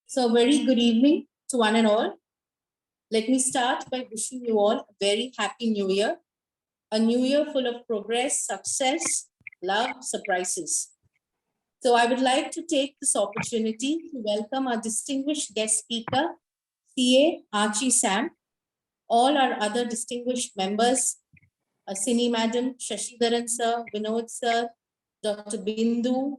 So, very good evening to one and all. Let me start by wishing you all a very happy new year. A new year full of progress, success, love, surprises. So, I would like to take this opportunity to welcome our distinguished guest speaker, CA Aachi Sam, all our other distinguished members, Sini Madam, Shashidharan Sir, Vinod Sir, Dr. Bindu,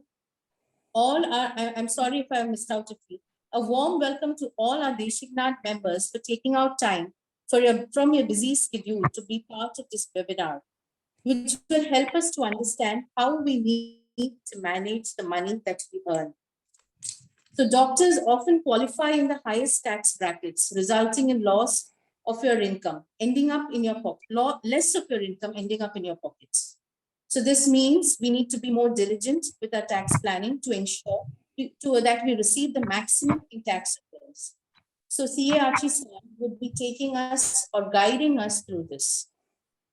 I'm sorry if I missed out a few. A warm welcome to all our Desinganad members for taking out time from your busy schedule to be part of this webinar, which will help us to understand how we need to manage the money that we earn. So doctors often qualify in the highest tax brackets, resulting in loss of your income, ending up in your pocket, less of your income ending up in your pockets. So this means we need to be more diligent with our tax planning to ensure that we receive the maximum in tax returns. So CA Aachi Sam would be taking us or guiding us through this,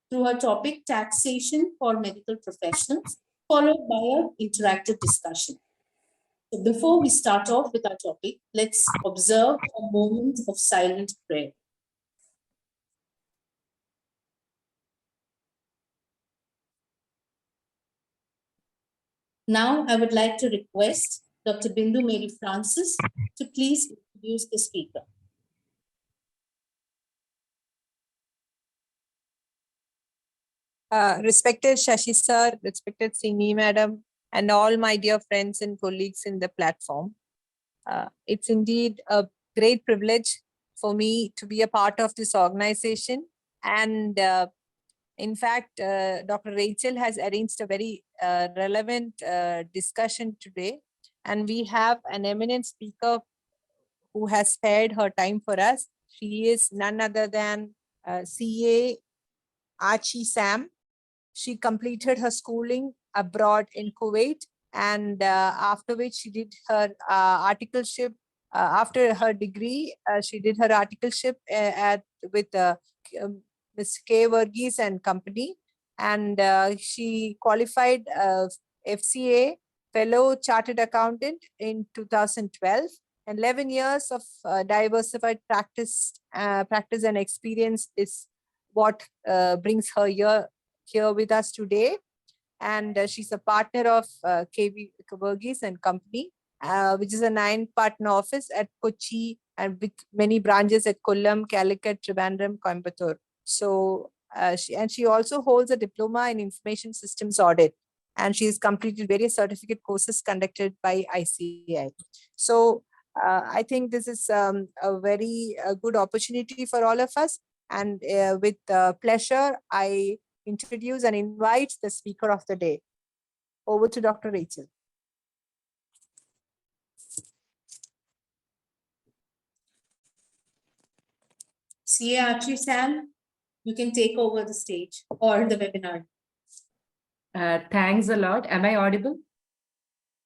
through her topic, taxation for medical professionals, followed by an interactive discussion. So before we start off with our topic, let's observe a moment of silent prayer. Now, I would like to request Dr. Bindu Mary Francis to please introduce the speaker. Respected Shashi Sir, respected Sini Madam, and all my dear friends and colleagues in the platform. It's indeed a great privilege for me to be a part of this organization. And in fact, Dr. Rachel has arranged a very relevant discussion today. And we have an eminent speaker who has spared her time for us. She is none other than CA Aachi Sam. She completed her schooling abroad in Kuwait, and after which she did her articleship. After her degree, she did her articleship with Ms. K. Verghese and Company, and she qualified FCA Fellow Chartered Accountant in 2012. 11 years of diversified practice and experience is what brings her here with us today. And she's a partner of KV Verghese and Company, which is a 9-partner office at Kochi and with many branches at Kollam, Calicut, Trivandrum, Coimbatore. So she also holds a diploma in information systems audit, and she has completed various certificate courses conducted by ICI. So I think this is a very good opportunity for all of us. And with pleasure, I introduce and invite the speaker of the day. Over to Dr. Rachel. CA Aachi Sam, you can take over the stage or the webinar. Thanks a lot. Am I audible?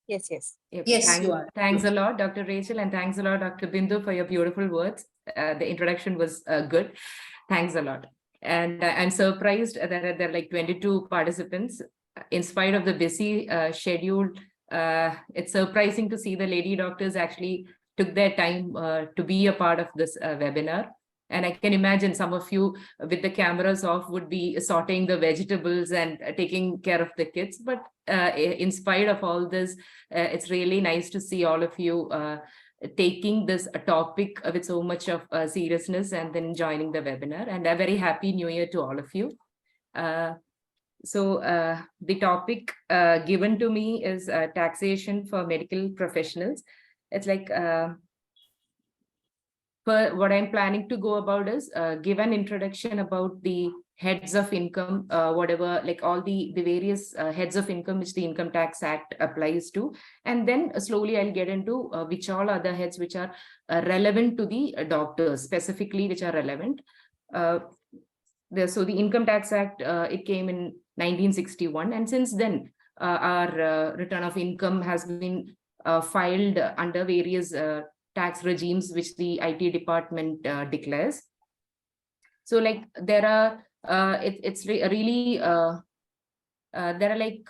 Yes, yes. Yes, you are. Thanks a lot, Dr. Rachel, and thanks a lot, Dr. Bindu, for your beautiful words. The introduction was good. Thanks a lot. And I'm surprised that there are like 22 participants. In spite of the busy schedule, it's surprising to see the lady doctors actually took their time to be a part of this webinar. And I can imagine some of you with the cameras off would be sorting the vegetables and taking care of the kids. But in spite of all this, it's really nice to see all of you taking this topic with so much of seriousness and then joining the webinar. And a very happy new year to all of you. So the topic given to me is taxation for medical professionals. It's like what I'm planning to go about is give an introduction about the heads of income, whatever, like all the various heads of income which the Income Tax Act applies to. And then slowly I'll get into which all other heads which are relevant to the doctors, specifically which are relevant. So the Income Tax Act, it came in 1961. And since then, our return of income has been filed under various tax regimes which the IT department declares. So like there are really there are like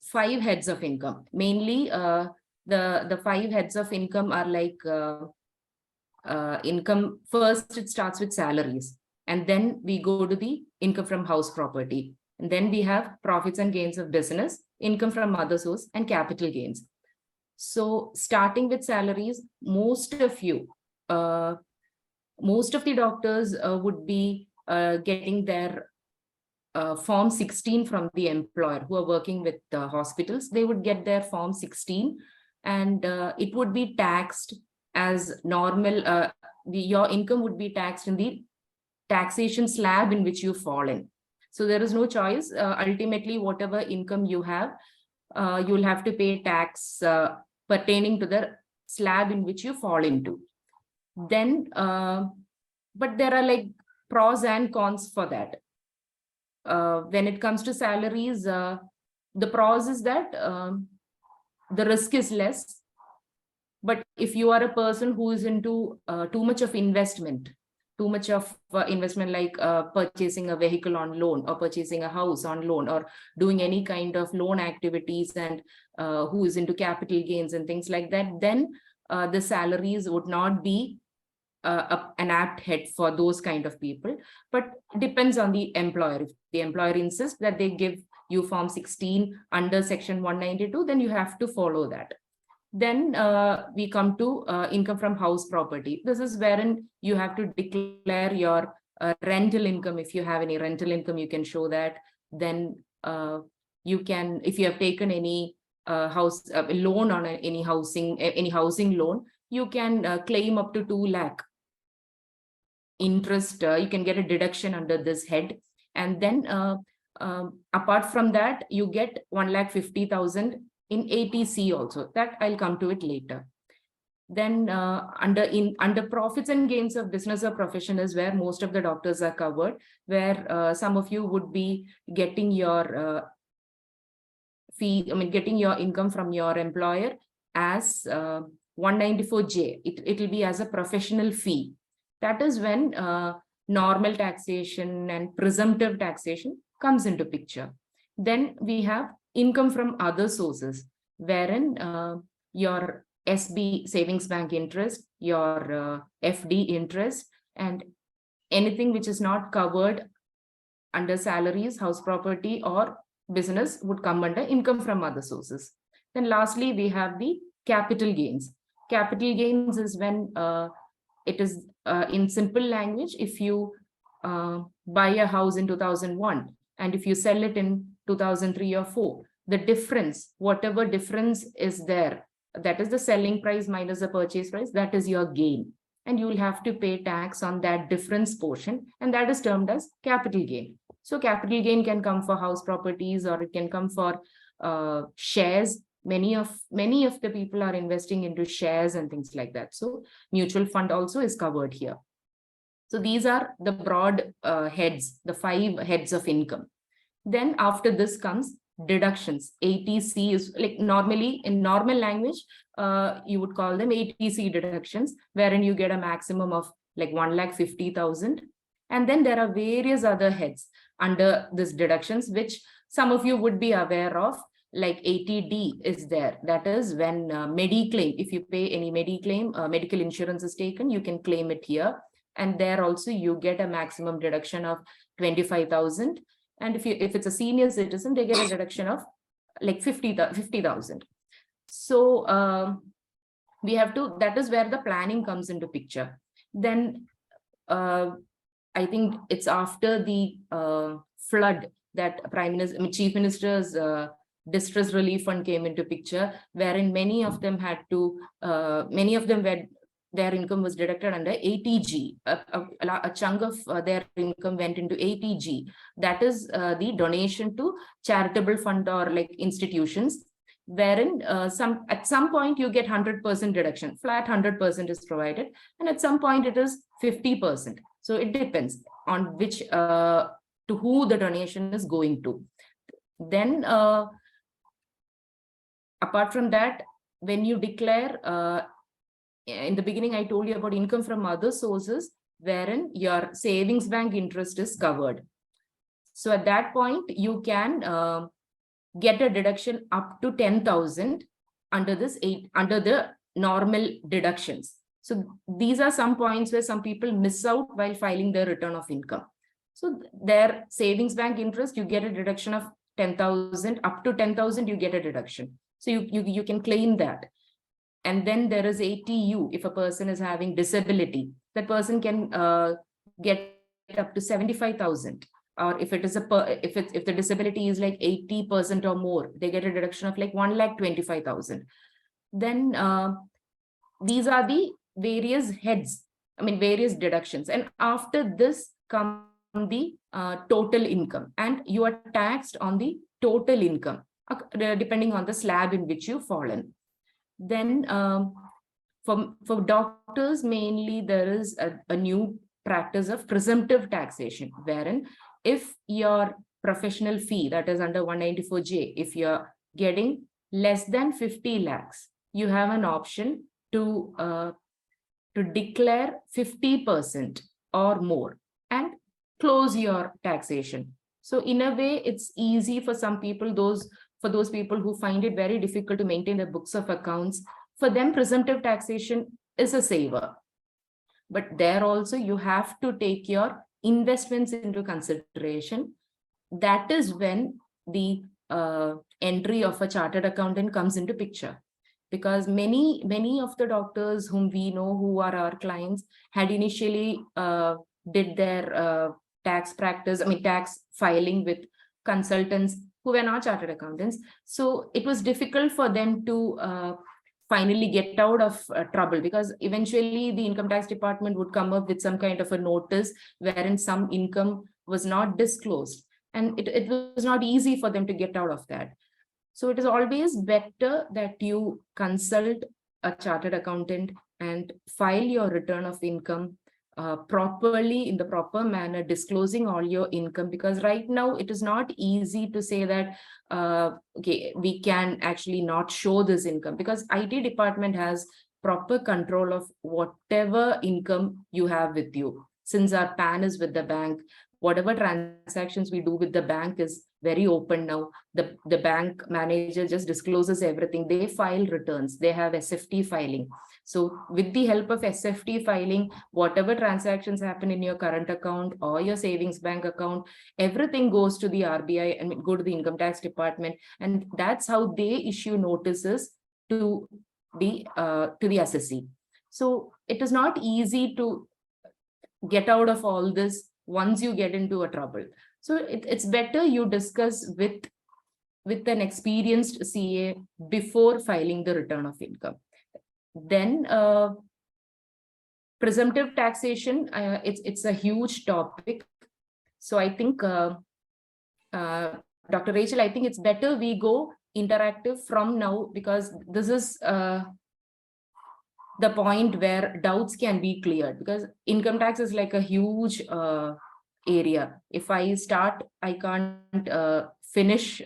5 heads of income. Mainly the 5 heads of income are like income. First, it starts with salaries, and then we go to the income from house property. And then we have profits and gains of business, income from other source, and capital gains. So starting with salaries, most of the doctors would be getting their Form 16 from the employer who are working with hospitals. They would get their Form 16, and it would be taxed as normal. Your income would be taxed in the taxation slab in which you fall in. So there is no choice. Ultimately, whatever income you have, you'll have to pay tax pertaining to the slab in which you fall into. Then, but there are like pros and cons for that. When it comes to salaries, the pros is that the risk is less. But if you are a person who is into too much of investment like purchasing a vehicle on loan, or purchasing a house on loan, or doing any kind of loan activities, and who is into capital gains and things like that, then the salaries would not be an apt head for those kind of people. But depends on the employer. If the employer insists that they give you Form 16 under Section 192, then you have to follow that. Then we come to income from house property. This is wherein you have to declare your rental income. If you have any rental income, you can show that. Then you can, if you have taken any house loan on any housing loan, you can claim up to 2 lakh interest. You can get a deduction under this head. And then apart from that, you get 1,50,000 in ATC also. That I'll come to it later. Then under profits and gains of business or profession is where most of the doctors are covered, where some of you would be getting your getting your income from your employer as 194J. It will be as a professional fee. That is when normal taxation and presumptive taxation comes into picture. Then we have income from other sources, wherein your SB, savings bank interest, your FD interest, and anything which is not covered under salaries, house property, or business would come under income from other sources. Then lastly, we have the capital gains. Capital gains is when it is in simple language, if you buy a house in 2001 and if you sell it in 2003 or 4, the difference, whatever difference is there, that is the selling price minus the purchase price, that is your gain. And you will have to pay tax on that difference portion, and that is termed as capital gain. So capital gain can come for house properties, or it can come for shares. Many of the people are investing into shares and things like that. So mutual fund also is covered here. So these are the broad heads, the 5 heads of income. Then after this comes deductions. ATC is like, normally in normal language, you would call them ATC deductions, wherein you get a maximum of like 1,50,000. And then there are various other heads under this deductions, which some of you would be aware of, like 80D is there. That is when Mediclaim, if you pay any Mediclaim, medical insurance is taken, you can claim it here. And there also you get a maximum deduction of 25,000. And if it's a senior citizen, they get a deduction of like 50,000. So we have to, that is where the planning comes into picture. Then I think it's after the flood that Chief Minister's distress relief fund came into picture, wherein many of them their income was deducted under ATG. A chunk of their income went into ATG. That is the donation to charitable fund or like institutions, wherein at some point you get 100% deduction, flat 100% is provided, and at some point it is 50%. So it depends on which to who the donation is going to. Then apart from that, when you declare, in the beginning, I told you about income from other sources, wherein your savings bank interest is covered. So at that point, you can get a deduction up to 10,000 under the normal deductions. So these are some points where some people miss out while filing their return of income. So their savings bank interest, you get a deduction of 10,000, up to 10,000, you get a deduction. So you can claim that. And then there is ATU. If a person is having disability, that person can get up to 75,000. Or if it is if the disability is like 80% or more, they get a deduction of like 1,25,000. Then these are the various heads, various deductions. And after this come the total income, and you are taxed on the total income depending on the slab in which you fall in. Then for doctors, mainly there is a new practice of presumptive taxation, wherein if your professional fee, that is under 194J, if you're getting less than 50 lakhs, you have an option to declare 50% or more and close your taxation. So in a way, it's easy for some people, for those people who find it very difficult to maintain their books of accounts. For them, presumptive taxation is a saver. But there also, you have to take your investments into consideration. That is when the entry of a chartered accountant comes into picture. Because many of the doctors whom we know, who are our clients, had initially did their tax filing with consultants who were not chartered accountants. So it was difficult for them to finally get out of trouble, because eventually the income tax department would come up with some kind of a notice wherein some income was not disclosed, and it was not easy for them to get out of that. So it is always better that you consult a chartered accountant and file your return of income properly, in the proper manner, disclosing all your income, because right now it is not easy to say that okay, we can actually not show this income, because IT department has proper control of whatever income you have with you. Since our PAN is with the bank, whatever transactions we do with the bank is very open now. The bank manager just discloses everything. They file returns. They have SFT filing. So with the help of SFT filing, whatever transactions happen in your current account or your savings bank account, everything goes to the RBI and go to the income tax department. And that's how they issue notices to the assessee. So it is not easy to get out of all this once you get into a trouble. So it's better you discuss with an experienced CA before filing the return of income. Then presumptive taxation, it's a huge topic. So I think, Dr. Rachel, I think it's better we go interactive from now, because this is the point where doubts can be cleared, because income tax is like a huge area. If I start, I can't finish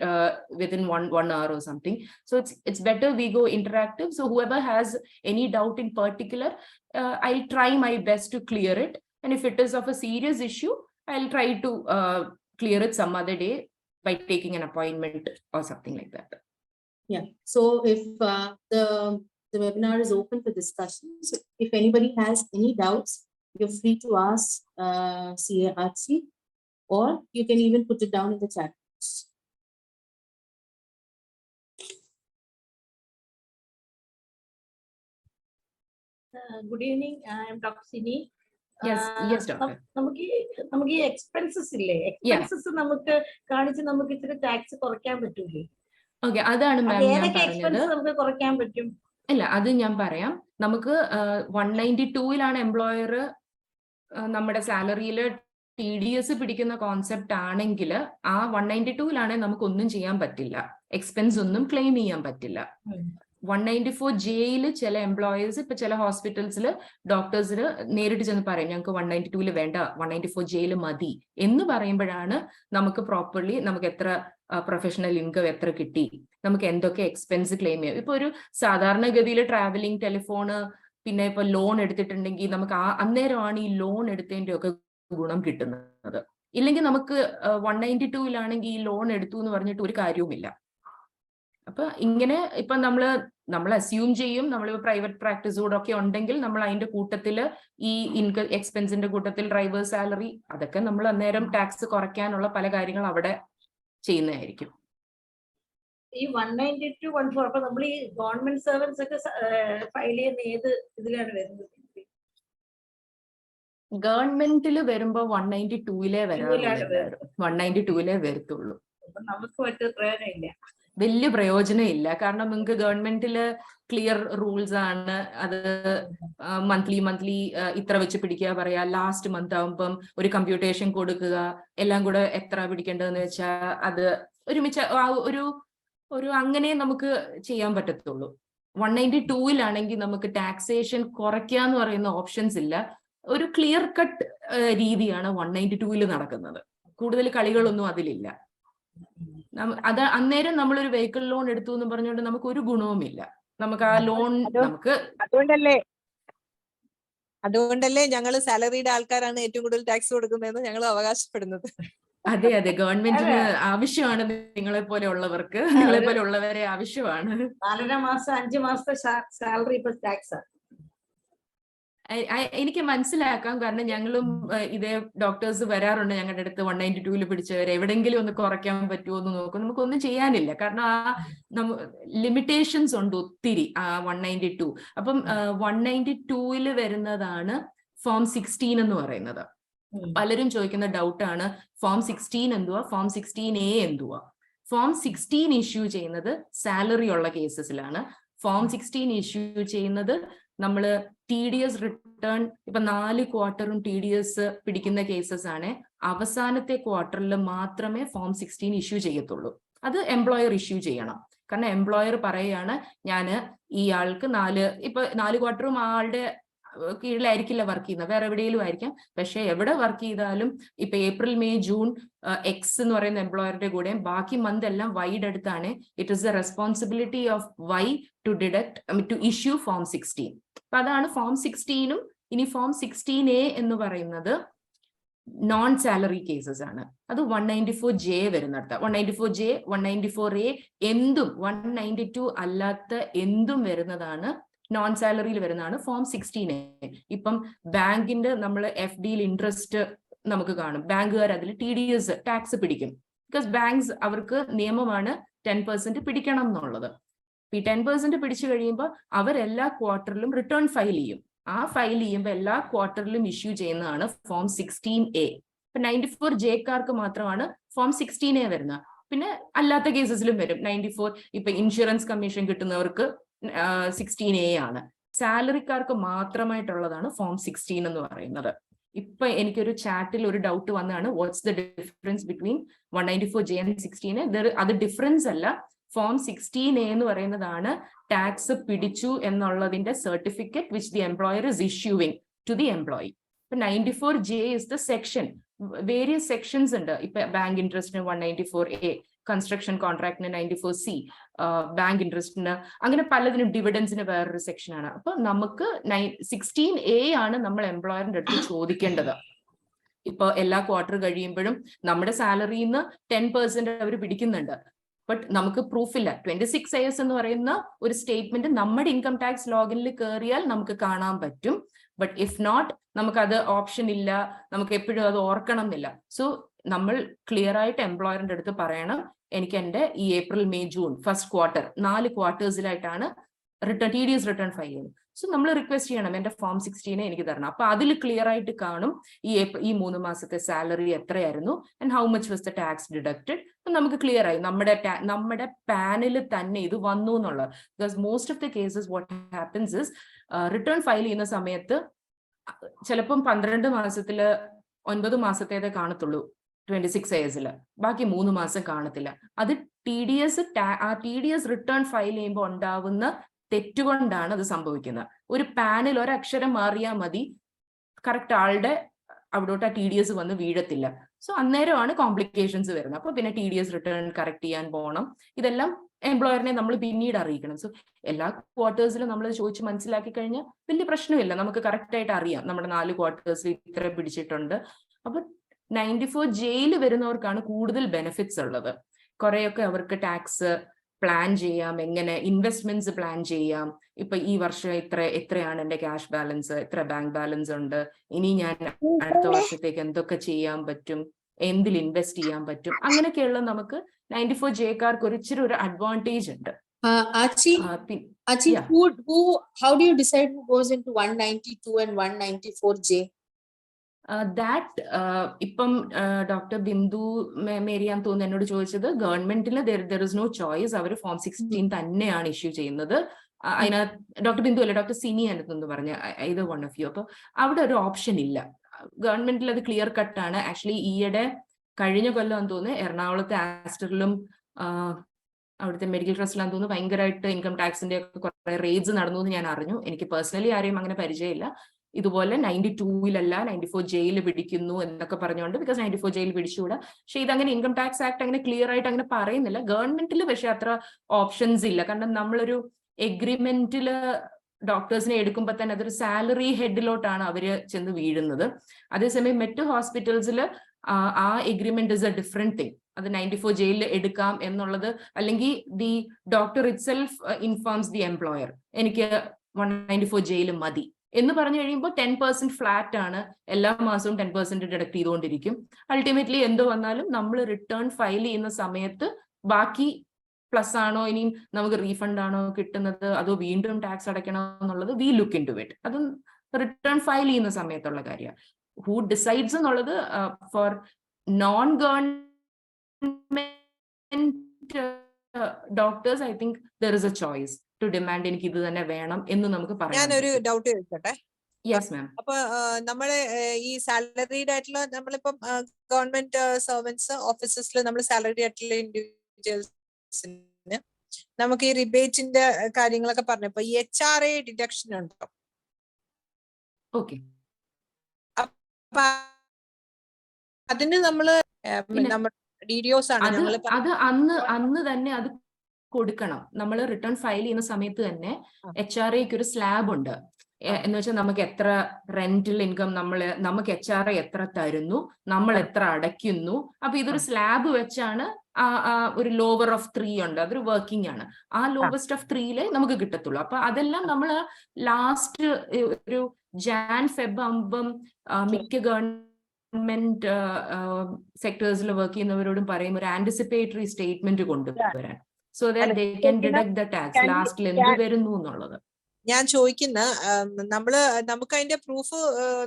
within one hour or something. So it's better we go interactive. So whoever has any doubt in particular, I'll try my best to clear it. And if it is of a serious issue, I'll try to clear it some other day by taking an appointment or something like that. Yeah. So if the webinar is open for discussion, so if anybody has any doubts, you're free to ask CA Aachi, or you can even put it down in the chat. Good evening. I am Dr. Sini. Yes, doctor. നമുക്ക് expenses ഇല്ലേ? Expenses നമുക്ക് കാണിച്ച് നമുക്ക് ഇത്തിരി tax കുറയ്ക്കാൻ പറ്റൂലേ? Okay, അതാണ് മാം ഞാൻ പറഞ്ഞത്. നമുക്ക് കുറയ്ക്കാൻ പറ്റും. അല്ല, അത് ഞാൻ പറയാം. നമുക്ക് 192-ലാണ് എംപ്ലോയർ നമ്മുടെ സാലറിയിൽ TDS പിടിക്കുന്ന കോൺസെപ്റ്റ് ആണെങ്കിൽ ആ 192-ലാണ് നമുക്ക് ഒന്നും ചെയ്യാൻ പറ്റില്ല. എക്സ്പെൻസ് ഒന്നും ക്ലെയിം ചെയ്യാൻ പറ്റില്ല. 194Jയിൽ ചില എംപ്ലോയേഴ്സ്, ഇപ്പൊ ചില ഹോസ്പിറ്റൽസിൽ ഡോക്ടേഴ്സിന് നേരിട്ട് ചെന്ന് പറയും ഞങ്ങൾക്ക് 192-ൽ വേണ്ട, 194Jയിൽ മതി എന്ന് പറയുമ്പോഴാണ് നമുക്ക് പ്രോപ്പർലി നമുക്ക് എത്ര പ്രൊഫഷണൽ ഇൻകം എത്ര കിട്ടി, നമുക്ക് എന്തൊക്കെ എക്സ്പെൻസ് ക്ലെയിം ചെയ്യാം. ഇപ്പൊ ഒരു സാധാരണഗതിയിൽ ട്രാവലിംഗ്, ടെലിഫോണ്, പിന്നെ ഇപ്പൊ ലോൺ എടുത്തിട്ടുണ്ടെങ്കിൽ നമുക്ക് അന്നേരമാണ് ഈ ലോൺ എടുത്തതിന്റെ ഒക്കെ ഗുണം കിട്ടുന്നത്. ഇല്ലെങ്കിൽ നമുക്ക് 192-ലാണെങ്കിൽ ഈ ലോൺ എടുത്തു എന്ന് പറഞ്ഞിട്ട് ഒരു കാര്യവുമില്ല. അപ്പൊ ഇങ്ങനെ ഇപ്പൊ നമ്മൾ അസ്യൂം ചെയ്യും, നമ്മൾ പ്രൈവറ്റ് പ്രാക്ടീസ് കൂടെ ഒക്കെ ഉണ്ടെങ്കിൽ നമ്മൾ അതിന്റെ കൂട്ടത്തില് ഈ ഇൻകം എക്സ്പെൻസിന്റെ കൂട്ടത്തിൽ ഡ്രൈവർ സാലറി അതൊക്കെ നമ്മൾ അന്നേരം ടാക്സ് കുറയ്ക്കാനുള്ള പല കാര്യങ്ങൾ അവിടെ ചെയ്യുന്നതായിരിക്കും. ഈ 192, 194 അപ്പൊ നമ്മൾ ഈ ഗവൺമെന്റ് സർവൻസ് ഒക്കെ ഫയൽ ചെയ്യുന്ന ഏത് ഇതിലാണ് വരുന്നത്? ഗവൺമെന്റിൽ വരുമ്പോ 192-ലേ വരാറുള്ളൂ, 192-ലേ വരത്തുള്ളൂ. അപ്പൊ നമുക്ക് മറ്റു പ്രയോജനമില്ല, വലിയ പ്രയോജനം ഇല്ല. കാരണം നിങ്ങൾക്ക് ഗവൺമെന്റില് ക്ലിയർ റൂൾസ് ആണ്. അത് മന്ത്ലി ഇത്ര വെച്ച് പിടിക്കുക പറയാ, ലാസ്റ്റ് മന്ത് ആവുമ്പം ഒരു കമ്പ്യൂട്ടേഷൻ കൊടുക്കുക, എല്ലാം കൂടെ എത്ര പിടിക്കേണ്ടതെന്ന് വെച്ചാൽ അത് ഒരുമിച്ച് ഒരു അങ്ങനെ നമുക്ക് ചെയ്യാൻ പറ്റത്തുള്ളൂ. 192-ലാണെങ്കിൽ നമുക്ക് ടാക്സേഷൻ കുറയ്ക്കാന്ന് പറയുന്ന ഓപ്ഷൻസ് ഇല്ല. ഒരു ക്ലിയർ കട്ട് രീതിയാണ് 192-ൽ നടക്കുന്നത്. കൂടുതൽ കളികളൊന്നും അതിലില്ല. അത് അന്നേരം നമ്മളൊരു വെഹിക്കിൾ ലോൺ എടുത്തു എന്ന് പറഞ്ഞുകൊണ്ട് നമുക്ക് ഒരു ഗുണവുമില്ല. നമുക്ക് ആ ലോൺ നമുക്ക് അതുകൊണ്ടല്ലേ ഞങ്ങൾ സാലറിയുടെ ആൾക്കാരാണ് ഏറ്റവും കൂടുതൽ ടാക്സ് കൊടുക്കുന്നതെന്ന് ഞങ്ങൾ അവകാശപ്പെടുന്നത്. അതെ, ഗവൺമെന്റിന് ആവശ്യമാണ് നിങ്ങളെ പോലെ ഉള്ളവർക്ക്, നിങ്ങളെ പോലെ ഉള്ളവരെ ആവശ്യമാണ്. 4.5 മാസം 5 മാസത്തെ സാലറി ഇപ്പൊ ടാക്സ്. എനിക്ക് മനസ്സിലാക്കാം, കാരണം ഞങ്ങളും ഇതേ ഡോക്ടേഴ്സ് വരാറുണ്ട് ഞങ്ങളുടെ അടുത്ത്. 192-ൽ പിടിച്ചവരെ എവിടെയെങ്കിലും ഒന്ന് കുറയ്ക്കാൻ പറ്റുമോ എന്ന് നോക്കും. നമുക്കൊന്നും ചെയ്യാനില്ല, കാരണം ആ ലിമിറ്റേഷൻസ് ഉണ്ട് ഒത്തിരി ആ 192. അപ്പം 192-ൽ വരുന്നതാണ് ഫോം 16 എന്ന് പറയുന്നത്. പലരും ചോദിക്കുന്ന ഡൗട്ടാണ് ഫോം 16 എന്തുവാ, ഫോം 16A എന്തുവാ. ഫോം 16 ഇഷ്യൂ ചെയ്യുന്നത് സാലറി ഉള്ള കേസസിലാണ്. ഫോം 16 ഇഷ്യൂ ചെയ്യുന്നത് നമ്മൾ TDS റിട്ടേൺ ഇപ്പൊ 4 ക്വാർട്ടറും TDS പിടിക്കുന്ന കേസസ് ആണ്. അവസാനത്തെ ക്വാർട്ടറിൽ മാത്രമേ ഫോം 16 ഇഷ്യൂ ചെയ്യത്തുള്ളൂ. അത് എംപ്ലോയർ ഇഷ്യൂ ചെയ്യണം. കാരണം എംപ്ലോയർ പറയുകയാണ്, ഞാന് ഈ ആൾക്ക് 4 ക്വാർട്ടറും ആളുടെ കീഴിലായിരിക്കില്ല വർക്ക് ചെയ്യുന്നത്, വേറെ എവിടെയെങ്കിലും ആയിരിക്കാം. പക്ഷെ എവിടെ വർക്ക് ചെയ്താലും ഇപ്പൊ ഏപ്രിൽ മെയ് ജൂൺ എക്സ് എന്ന് പറയുന്ന എംപ്ലോയറുടെ കൂടെ ബാക്കി മന്ത് എല്ലാം വൈഡ് എടുത്താണ്. It is the responsibility of why to deduct to issue form 16. അപ്പൊ അതാണ് ഫോം 16-ഉം. ഇനി ഫോം 16A എന്ന് പറയുന്നത് നോൺ സാലറി കേസസ് ആണ്. അത് 194J വരുന്നിടത്ത്. 194J 194A എന്തും 192 അല്ലാത്ത എന്തും വരുന്നതാണ്, നോൺ സാലറിയിൽ വരുന്നതാണ് ഫോം 16A. ഇപ്പം ബാങ്കിന്റെ നമ്മൾ FDയിൽ ഇൻട്രസ്റ്റ് നമുക്ക് കാണും, ബാങ്കുകാർ അതിൽ TDS ടാക്സ് പിടിക്കും. ബിക്കോസ് ബാങ്ക്സ് അവർക്ക് നിയമമാണ് 10% പിടിക്കണം എന്നുള്ളത്. ഈ 10% പിടിച്ചു കഴിയുമ്പോൾ അവരെല്ലാ ക്വാർട്ടറിലും റിട്ടേൺ ഫയൽ ചെയ്യും. ആ ഫയൽ ചെയ്യുമ്പോൾ എല്ലാ ക്വാർട്ടറിലും ഇഷ്യൂ ചെയ്യുന്നതാണ് ഫോം 16A. ഇപ്പൊ 94Jക്കാർക്ക് മാത്രമാണ് ഫോം 16A വരുന്നത്. പിന്നെ അല്ലാത്ത കേസസിലും വരും 94. ഇപ്പൊ ഇൻഷുറൻസ് കമ്മീഷൻ കിട്ടുന്നവർക്ക് 16A ആണ്. സാലറിക്കാർക്ക് മാത്രമായിട്ടുള്ളതാണ് ഫോം 16 എന്ന് പറയുന്നത്. ഇപ്പൊ എനിക്കൊരു ചാറ്റിൽ ഒരു ഡൗട്ട് വന്നതാണ്, what's the difference between 194J and 16A? അത് ഡിഫറൻസ് അല്ല. ഫോം 16A എന്ന് പറയുന്നതാണ് ടാക്സ് പിടിച്ചു എന്നുള്ളതിന്റെ certificate which the employer is issuing to the employee. ഇപ്പൊ 94J is the section. Various sections ഉണ്ട്. ഇപ്പൊ ബാങ്ക് ഇൻട്രസ്റ്റിന് 194A, കൺസ്ട്രക്ഷൻ കോൺട്രാക്ടിന് 94C, ബാങ്ക് ഇൻട്രസ്റ്റിന്, അങ്ങനെ പലതിനും, ഡിവിഡൻസിന് വേറൊരു സെക്ഷനാണ്. അപ്പൊ നമുക്ക് 16A ആണ് നമ്മൾ എംപ്ലോയറിന്റെ അടുത്ത് ചോദിക്കേണ്ടത്. ഇപ്പൊ എല്ലാ ക്വാർട്ടർ കഴിയുമ്പോഴും നമ്മുടെ സാലറിയിൽ നിന്ന് 10% അവർ പിടിക്കുന്നുണ്ട്. ബട്ട് നമുക്ക് പ്രൂഫില്ല. 26 AS എന്ന് പറയുന്ന ഒരു സ്റ്റേറ്റ്മെന്റ് നമ്മുടെ ഇൻകം ടാക്സ് ലോഗിനിൽ കയറിയാൽ നമുക്ക് കാണാൻ പറ്റും. ബട്ട് ഇഫ് നോട്ട്, നമുക്കത് ഓപ്ഷൻ ഇല്ല, നമുക്ക് എപ്പോഴും അത് ഓർക്കണം എന്നില്ല. സോ നമ്മൾ ക്ലിയർ ആയിട്ട് എംപ്ലോയറിന്റെ അടുത്ത് പറയണം, എനിക്ക് എൻ്റെ ഈ April May June first quarter 4 ക്വാർട്ടേഴ്സിലായിട്ടാണ് TDS return file ചെയ്യുന്നത്. സോ നമ്മൾ റിക്വസ്റ്റ് ചെയ്യണം, എൻ്റെ ഫോം 16 എനിക്ക് തരണം. അപ്പൊ അതിൽ ക്ലിയർ ആയിട്ട് കാണും ഈ 3 മാസത്തെ സാലറി എത്രയായിരുന്നു and how much was the tax deducted. അപ്പൊ നമുക്ക് ക്ലിയർ ആയി നമ്മുടെ പാനിൽ തന്നെ ഇത് വന്നു എന്നുള്ളത്. Because most of the cases what happens is return file ചെയ്യുന്ന സമയത്ത് ചിലപ്പം 12 മാസത്തില് 9 മാസത്തേതേ കാണത്തുള്ളൂ 26 ASൽ, ബാക്കി 3 മാസം കാണത്തില്ല. അത് TDS റിട്ടേൺ ഫയൽ ചെയ്യുമ്പോൾ ഉണ്ടാവുന്ന തെറ്റുകൊണ്ടാണ് അത് സംഭവിക്കുന്നത്. ഒരു പാനിൽ ഒരക്ഷരം മാറിയാൽ മതി, കറക്റ്റ് ആളുടെ അവിടോട്ട് ആ TDS വന്ന് വീഴത്തില്ല. സോ അന്നേരമാണ് കോംപ്ലിക്കേഷൻസ് വരുന്നത്. അപ്പൊ പിന്നെ TDS റിട്ടേൺ കറക്റ്റ് ചെയ്യാൻ പോകണം. ഇതെല്ലാം എംപ്ലോയറിനെ നമ്മൾ പിന്നീട് അറിയിക്കണം. സോ എല്ലാ ക്വാർട്ടേഴ്സിലും നമ്മൾ ചോദിച്ച് മനസ്സിലാക്കി കഴിഞ്ഞാൽ വലിയ പ്രശ്നമില്ല, നമുക്ക് കറക്റ്റ് ആയിട്ട് അറിയാം നമ്മുടെ 4 ക്വാർട്ടേഴ്സിൽ ഇത്ര പിടിച്ചിട്ടുണ്ട്. അപ്പൊ 94Jയിൽ വരുന്നവർക്കാണ് കൂടുതൽ ബെനിഫിറ്റ്സ് ഉള്ളത്. കുറെയൊക്കെ അവർക്ക് ടാക്സ് പ്ലാൻ ചെയ്യാം, എങ്ങനെ ഇൻവെസ്റ്റ്മെന്റ്സ് പ്ലാൻ ചെയ്യാം. ഇപ്പൊ ഈ വർഷം എത്രയാണ് എന്റെ ക്യാഷ് ബാലൻസ്, എത്ര ബാങ്ക് ബാലൻസ് ഉണ്ട്, ഇനി ഞാൻ അടുത്ത വർഷത്തേക്ക് എന്തൊക്കെ ചെയ്യാൻ പറ്റും, എന്തിൽ ഇൻവെസ്റ്റ് ചെയ്യാൻ പറ്റും, അങ്ങനെയൊക്കെയുള്ള നമുക്ക് 94J-കാർക്ക് ഇച്ചിരി ഒരു അഡ്വാൻറ്റേജ് ഉണ്ട്. Aachi, yeah. how do you decide who goes into 192 and 194J? ഇപ്പം ഡോക്ടർ ബിന്ദു മേരിയാൻ തോന്നുന്നു എന്നോട് ചോദിച്ചത്, ഗവൺമെന്റിൽ ദർ ഇസ് നോ ചോയ്സ്, അവർ ഫോം 16 തന്നെയാണ് ഇഷ്യൂ ചെയ്യുന്നത്. അതിനകത്ത് ഡോക്ടർ ബിന്ദു അല്ല, ഡോക്ടർ സിനി എന്ന് പറഞ്ഞ either one of you. അപ്പൊ അവിടെ ഒരു ഓപ്ഷൻ ഇല്ല, ഗവൺമെന്റിൽ അത് ക്ലിയർ കട്ടാണ്. ആക്ച്വലി ഈയിടെ കഴിഞ്ഞ കൊല്ലം എന്ന് തോന്നുന്നു എറണാകുളത്തെ ആസ്റ്ററിലും അവിടുത്തെ മെഡിക്കൽ ട്രസ്റ്റിലാന്ന് തോന്നുന്നു ഭയങ്കരമായിട്ട് ഇൻകം ടാക്സിന്റെ ഒക്കെ കുറെ റെയ്ഡ്സ് നടന്നു എന്ന് ഞാൻ അറിഞ്ഞു. എനിക്ക് പേഴ്സണലി ആരെയും അങ്ങനെ പരിചയമില്ല. ഇതുപോലെ 92-ലല്ല 94J-യിൽ പിടിക്കുന്നു എന്നൊക്കെ പറഞ്ഞുകൊണ്ട്, ബിക്കോസ് 94J-യിൽ പിടിച്ചുകൂടാ. പക്ഷെ ഇതങ്ങനെ ഇൻകം ടാക്സ് ആക്ട് അങ്ങനെ ക്ലിയർ ആയിട്ട് അങ്ങനെ പറയുന്നില്ല ഗവൺമെന്റിൽ. പക്ഷെ അത്ര ഓപ്ഷൻസ് ഇല്ല, കാരണം നമ്മളൊരു എഗ്രിമെന്റില് ഡോക്ടേഴ്സിനെ എടുക്കുമ്പോൾ തന്നെ അതൊരു സാലറി ഹെഡിലോട്ടാണ് അവര് ചെന്ന് വീഴുന്നത്. അതേസമയം മറ്റു ഹോസ്പിറ്റൽസിൽ ആ agreement is A different thing. അത് 94J-യിൽ എടുക്കാം എന്നുള്ളത്, അല്ലെങ്കിൽ the doctor it self informs the employer, എനിക്ക് 194J-യിൽ മതി എന്ന് പറഞ്ഞു കഴിയുമ്പോൾ 10% ഫ്ലാറ്റ് ആണ്, എല്ലാ മാസവും 10% ഡിഡക്ട് ചെയ്തുകൊണ്ടിരിക്കും. അൾട്ടിമേറ്റ്ലി എന്തോ വന്നാലും നമ്മൾ റിട്ടേൺ ഫയൽ ചെയ്യുന്ന സമയത്ത് ബാക്കി പ്ലസ് ആണോ, ഇനിയും നമുക്ക് റീഫണ്ട് ആണോ കിട്ടുന്നത്, അതോ വീണ്ടും ടാക്സ് അടയ്ക്കണോ എന്നുള്ളത് we look into it. അതും റിട്ടേൺ ഫയൽ ചെയ്യുന്ന സമയത്തുള്ള കാര്യമാണ്. ഹൂ ഡിസൈഡ്സ് എന്നുള്ളത് for non government doctors I think there is a choice to demand എനിക്ക് ഇത് തന്നെ വേണം എന്ന് നമുക്ക് പറയാം. ഞാനൊരു ഡൗട്ട് ചോദിച്ചോട്ടെ. Yes ma'am. അപ്പൊ നമ്മള് ഈ സാലറീഡ് ആയിട്ടുള്ള നമ്മളിപ്പം ഗവൺമെന്റ് സർവൻസ് ഓഫീസസിൽ നമ്മൾ സാലറി ആയിട്ടുള്ള ഇൻഡിവിജ്വൽസിന് നമുക്ക് ഈ റിബേറ്റിന്റെ കാര്യങ്ങളൊക്കെ പറഞ്ഞപ്പോ ഈ HRA ഡിഡക്ഷൻ ഉണ്ടോ? ഓക്കെ, അപ്പൊ അതിന് നമ്മള് നമ്മുടെ DDOs ആണ് ഞങ്ങൾ അത് അന്ന് തന്നെ അത് കൊടുക്കണം. നമ്മൾ റിട്ടേൺ ഫയൽ ചെയ്യുന്ന സമയത്ത് തന്നെ HRAക്ക് ഒരു സ്ലാബ് ഉണ്ട്. എന്ന് വെച്ചാൽ നമുക്ക് എത്ര റെന്റൽ ഇൻകം നമുക്ക് HRA എത്ര തരുന്നു, നമ്മൾ എത്ര അടയ്ക്കുന്നു. അപ്പൊ ഇതൊരു സ്ലാബ് വെച്ചാണ് ഒരു ലോവർ ഓഫ് 3 ഉണ്ട്, അതൊരു വർക്കിംഗ് ആണ്. ആ ലോവസ്റ്റ് ഓഫ് 3-ലെ നമുക്ക് കിട്ടത്തുള്ളൂ. അപ്പൊ അതെല്ലാം നമ്മൾ ലാസ്റ്റ് ഒരു Jan-Feb ആകുമ്പം മിക്ക ഗവൺമെന്റ് സെക്ടേഴ്സിൽ വർക്ക് ചെയ്യുന്നവരോടും പറയും ഒരു ആന്റിസിപ്പേറ്ററി സ്റ്റേറ്റ്മെന്റ് കൊണ്ടുവരാൻ, so that they can deduct the tax ലാസ്റ്റിൽ എന്ത് വരുന്നു എന്നുള്ളത്. ഞാൻ ചോദിക്കുന്ന നമുക്ക് അതിന്റെ പ്രൂഫ്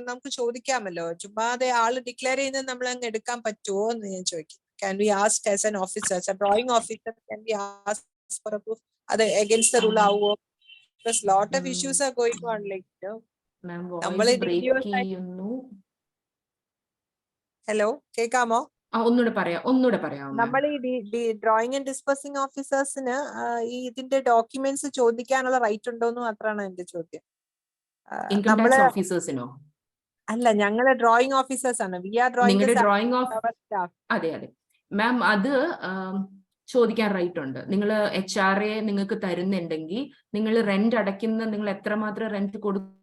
നമുക്ക് ചോദിക്കാമല്ലോ, ചുമ്മാതെ ആള് ഡിക്ലെയർ ചെയ്യുന്നത് നമ്മൾ അങ്ങ് എടുക്കാൻ പറ്റുമോ എന്ന് ഞാൻ ചോദിക്കും. Can we ask as an officer, as a drawing officer, can we ask for a proof? അത് against the rule ആവുമോ? Because lot of issues are going on, like നമ്മള് ഹലോ കേക്കാമോ? ഒന്നുകൂടെ പറയാം. നമ്മൾ ഈ ഡ്രോയിങ് ആൻഡ് ഡിസ്പേഴ്സിംഗ് ഓഫീസേഴ്സിന് ഈ ഇതിന്റെ ഡോക്യുമെന്റ്സ് ചോദിക്കാനുള്ള റൈറ്റ് ഉണ്ടോന്ന് മാത്രമാണ് എന്റെ ചോദ്യം. ഇൻകം ടാക്സ് ഓഫീസേഴ്സിനോ? അല്ല, ഞങ്ങള് ഡ്രോയിങ് ഓഫീസേഴ്സ് ആണ്. വി ആർ ഡ്രോയിങ് അതെ മാം, അത് ചോദിക്കാൻ റൈറ്റ് ഉണ്ട്. നിങ്ങൾ HRA നിങ്ങൾക്ക് തരുന്നുണ്ടെങ്കിൽ നിങ്ങൾ റെന്റ് അടയ്ക്കുന്ന, നിങ്ങൾ എത്രമാത്രം റെന്റ് കൊടുക്കുന്നു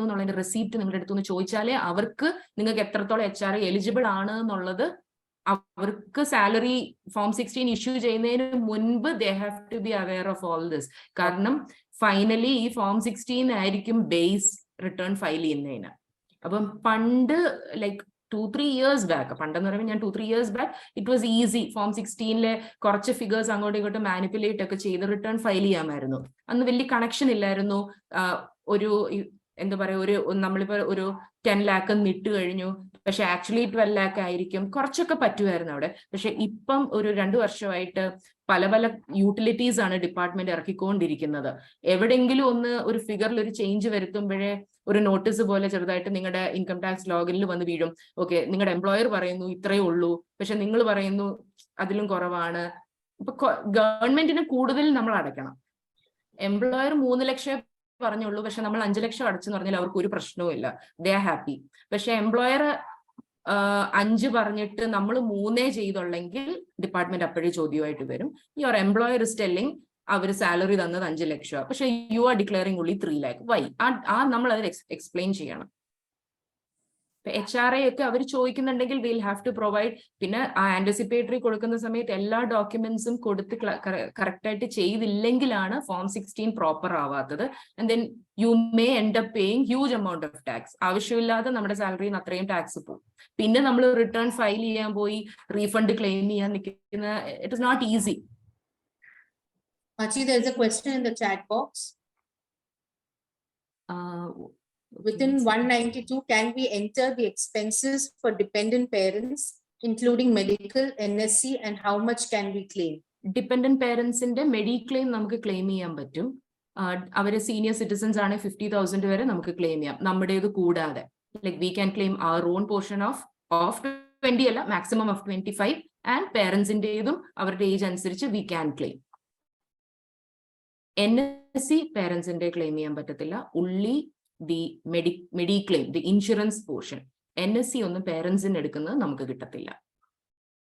എന്നുള്ളതിന്റെ റെസീപ്റ്റ് നിങ്ങളുടെ അടുത്തുനിന്ന് ചോദിച്ചാലേ അവർക്ക് നിങ്ങൾക്ക് എത്രത്തോളം HRA എലിജിബിൾ ആണ് എന്നുള്ളത്, അവർക്ക് സാലറി ഫോം 16 ഇഷ്യൂ ചെയ്യുന്നതിന് മുൻപ് they have to be aware of all this. കാരണം ഫൈനലി ഈ ഫോം 16 ആയിരിക്കും ബേസ് റിട്ടേൺ ഫയൽ ചെയ്യുന്നതിന്. അപ്പം പണ്ട് ലൈക്ക് 2-3 years ബാക്ക്, പണ്ടെന്ന് പറയുമ്പോൾ ഞാൻ 2-3 years back it was easy. Form 16-ലെ കുറച്ച് ഫിഗേഴ്സ് അങ്ങോട്ടും ഇങ്ങോട്ടും മാനിപ്പുലേറ്റ് ഒക്കെ ചെയ്ത് റിട്ടേൺ ഫയൽ ചെയ്യാമായിരുന്നു. അന്ന് വലിയ കണക്ഷൻ ഇല്ലായിരുന്നു. ഒരു എന്താ പറയുക, നമ്മളിപ്പോ ഒരു 10 lakh ഇട്ട് കഴിഞ്ഞു, പക്ഷെ ആക്ച്വലി 12 lakh ആയിരിക്കും, കുറച്ചൊക്കെ പറ്റുമായിരുന്നു അവിടെ. പക്ഷെ ഇപ്പം ഒരു 2 വർഷമായിട്ട് പല യൂട്ടിലിറ്റീസ് ആണ് ഡിപ്പാർട്ട്മെന്റ് ഇറക്കിക്കൊണ്ടിരിക്കുന്നത്. എവിടെയെങ്കിലും ഒരു ഫിഗറിൽ ഒരു ചേഞ്ച് വരുത്തുമ്പോഴേ ഒരു നോട്ടീസ് പോലെ ചെറുതായിട്ട് നിങ്ങളുടെ ഇൻകം ടാക്സ് ലോഗിനിൽ വന്ന് വീഴും. ഓക്കെ, നിങ്ങളുടെ എംപ്ലോയർ പറയുന്നു ഇത്രയേ ഉള്ളൂ, പക്ഷെ നിങ്ങൾ പറയുന്നു അതിലും കുറവാണ്. ഇപ്പൊ ഗവൺമെന്റിന് കൂടുതൽ നമ്മൾ അടയ്ക്കണം. എംപ്ലോയർ 3 ലക്ഷം പറഞ്ഞുള്ളൂ, പക്ഷെ നമ്മൾ 5 ലക്ഷം അടച്ചെന്ന് പറഞ്ഞാൽ അവർക്ക് ഒരു പ്രശ്നവും ഇല്ല, ദേ ആർ ഹാപ്പി. പക്ഷെ എംപ്ലോയർ 5 പറഞ്ഞിട്ട് നമ്മൾ 3 ചെയ്തുള്ളെങ്കിൽ ഡിപ്പാർട്ട്മെന്റ് അപ്പോഴേ ചോദ്യമായിട്ട് വരും. യുവർ എംപ്ലോയർ ഇസ് ടെല്ലിംഗ് അവർ സാലറി തന്നത് 5 ലക്ഷം, പക്ഷെ you are declaring only 3 lakh. Why? നമ്മൾ അത് എക്സ്പ്ലെയിൻ ചെയ്യണം. HRA ഒക്കെ അവർ ചോദിക്കുന്നുണ്ടെങ്കിൽ വിൽ ഹാവ് ടു പ്രൊവൈഡ്. പിന്നെ ആ ആന്റിസിപ്പേറ്ററി കൊടുക്കുന്ന സമയത്ത് എല്ലാ ഡോക്യുമെന്റ്സും കൊടുത്ത് കറക്റ്റ് ആയിട്ട് ചെയ്തില്ലെങ്കിലാണ് ഫോം 16 പ്രോപ്പർ ആവാത്തത്. And then you may end up paying huge amount of tax. ആവശ്യമില്ലാതെ നമ്മുടെ സാലറിയിൽ നിന്ന് അത്രയും ടാക്സ് പോകും. പിന്നെ നമ്മൾ റിട്ടേൺ ഫയൽ ചെയ്യാൻ പോയി റീഫണ്ട് ക്ലെയിം ചെയ്യാൻ നിൽക്കുന്ന it is not easy. Aachi, there is a question in the chat box. Within 192, can we enter the expenses for dependent parents, including medical, NSC, and how much can we claim? Dependent parents in the Mediclaim നമുക്ക് claim ചെയ്യാൻ പറ്റും. അവര് senior citizens ആണ് 50,000 വരെ നമുക്ക് claim ചെയ്യാം. നമ്മുടേത് കൂടാതെ like we can claim our own portion of 20 അല്ല, മാക്സിമം ഓഫ് 25, ആൻഡ് പേരൻസിന്റേതും അവരുടെ ഏജ് അനുസരിച്ച് വി ക്യാൻ ക്ലെയിം. NSC പേരൻസിന്റെ ക്ലെയിം ചെയ്യാൻ പറ്റത്തില്ല. Only the mediclaim, the insurance portion. NSC ഒന്നും പേരൻസിന് എടുക്കുന്നത് നമുക്ക് കിട്ടത്തില്ല.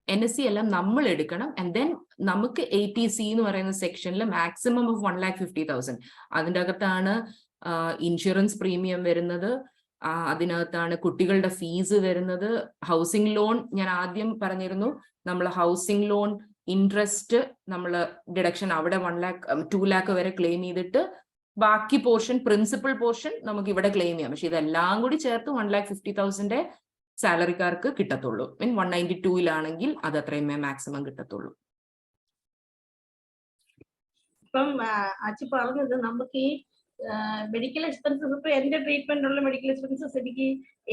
NSC എല്ലാം നമ്മൾ എടുക്കണം. ആൻഡ് ദെൻ നമുക്ക് 80C എന്ന് പറയുന്ന സെക്ഷനിൽ മാക്സിമം ഓഫ് 1,50,000. അതിൻ്റെ അകത്താണ് ഇൻഷുറൻസ് പ്രീമിയം വരുന്നത്, അതിനകത്താണ് കുട്ടികളുടെ ഫീസ് വരുന്നത്, ഹൗസിംഗ് ലോൺ. ഞാൻ ആദ്യം പറഞ്ഞിരുന്നു, നമ്മൾ ഹൗസിംഗ് ലോൺ ഇൻട്രസ്റ്റ് നമ്മൾ ഡിഡക്ഷൻ അവിടെ 1 lakh 2 lakh വരെ ക്ലെയിം ചെയ്തിട്ട് ബാക്കി പോർഷൻ പ്രിൻസിപ്പൽ പോർഷൻ നമുക്ക് ഇവിടെ ക്ലെയിം ചെയ്യാം. പക്ഷെ ഇതെല്ലാം കൂടി ചേർത്ത് 1,50,000 സാലറിക്കാർക്ക് കിട്ടത്തുള്ളൂ. 192-ലാണെങ്കിൽ അത് അത്രയുമേ മാക്സിമം കിട്ടത്തുള്ളൂ. ഇപ്പം അച്ഛൻ പറഞ്ഞത് നമുക്ക് ഈ മെഡിക്കൽ എക്സ്പെൻസസ്, ഇപ്പൊ എന്റെ ട്രീറ്റ്മെന്റ് ഉള്ള മെഡിക്കൽ എക്സ്പെൻസസ് എനിക്ക്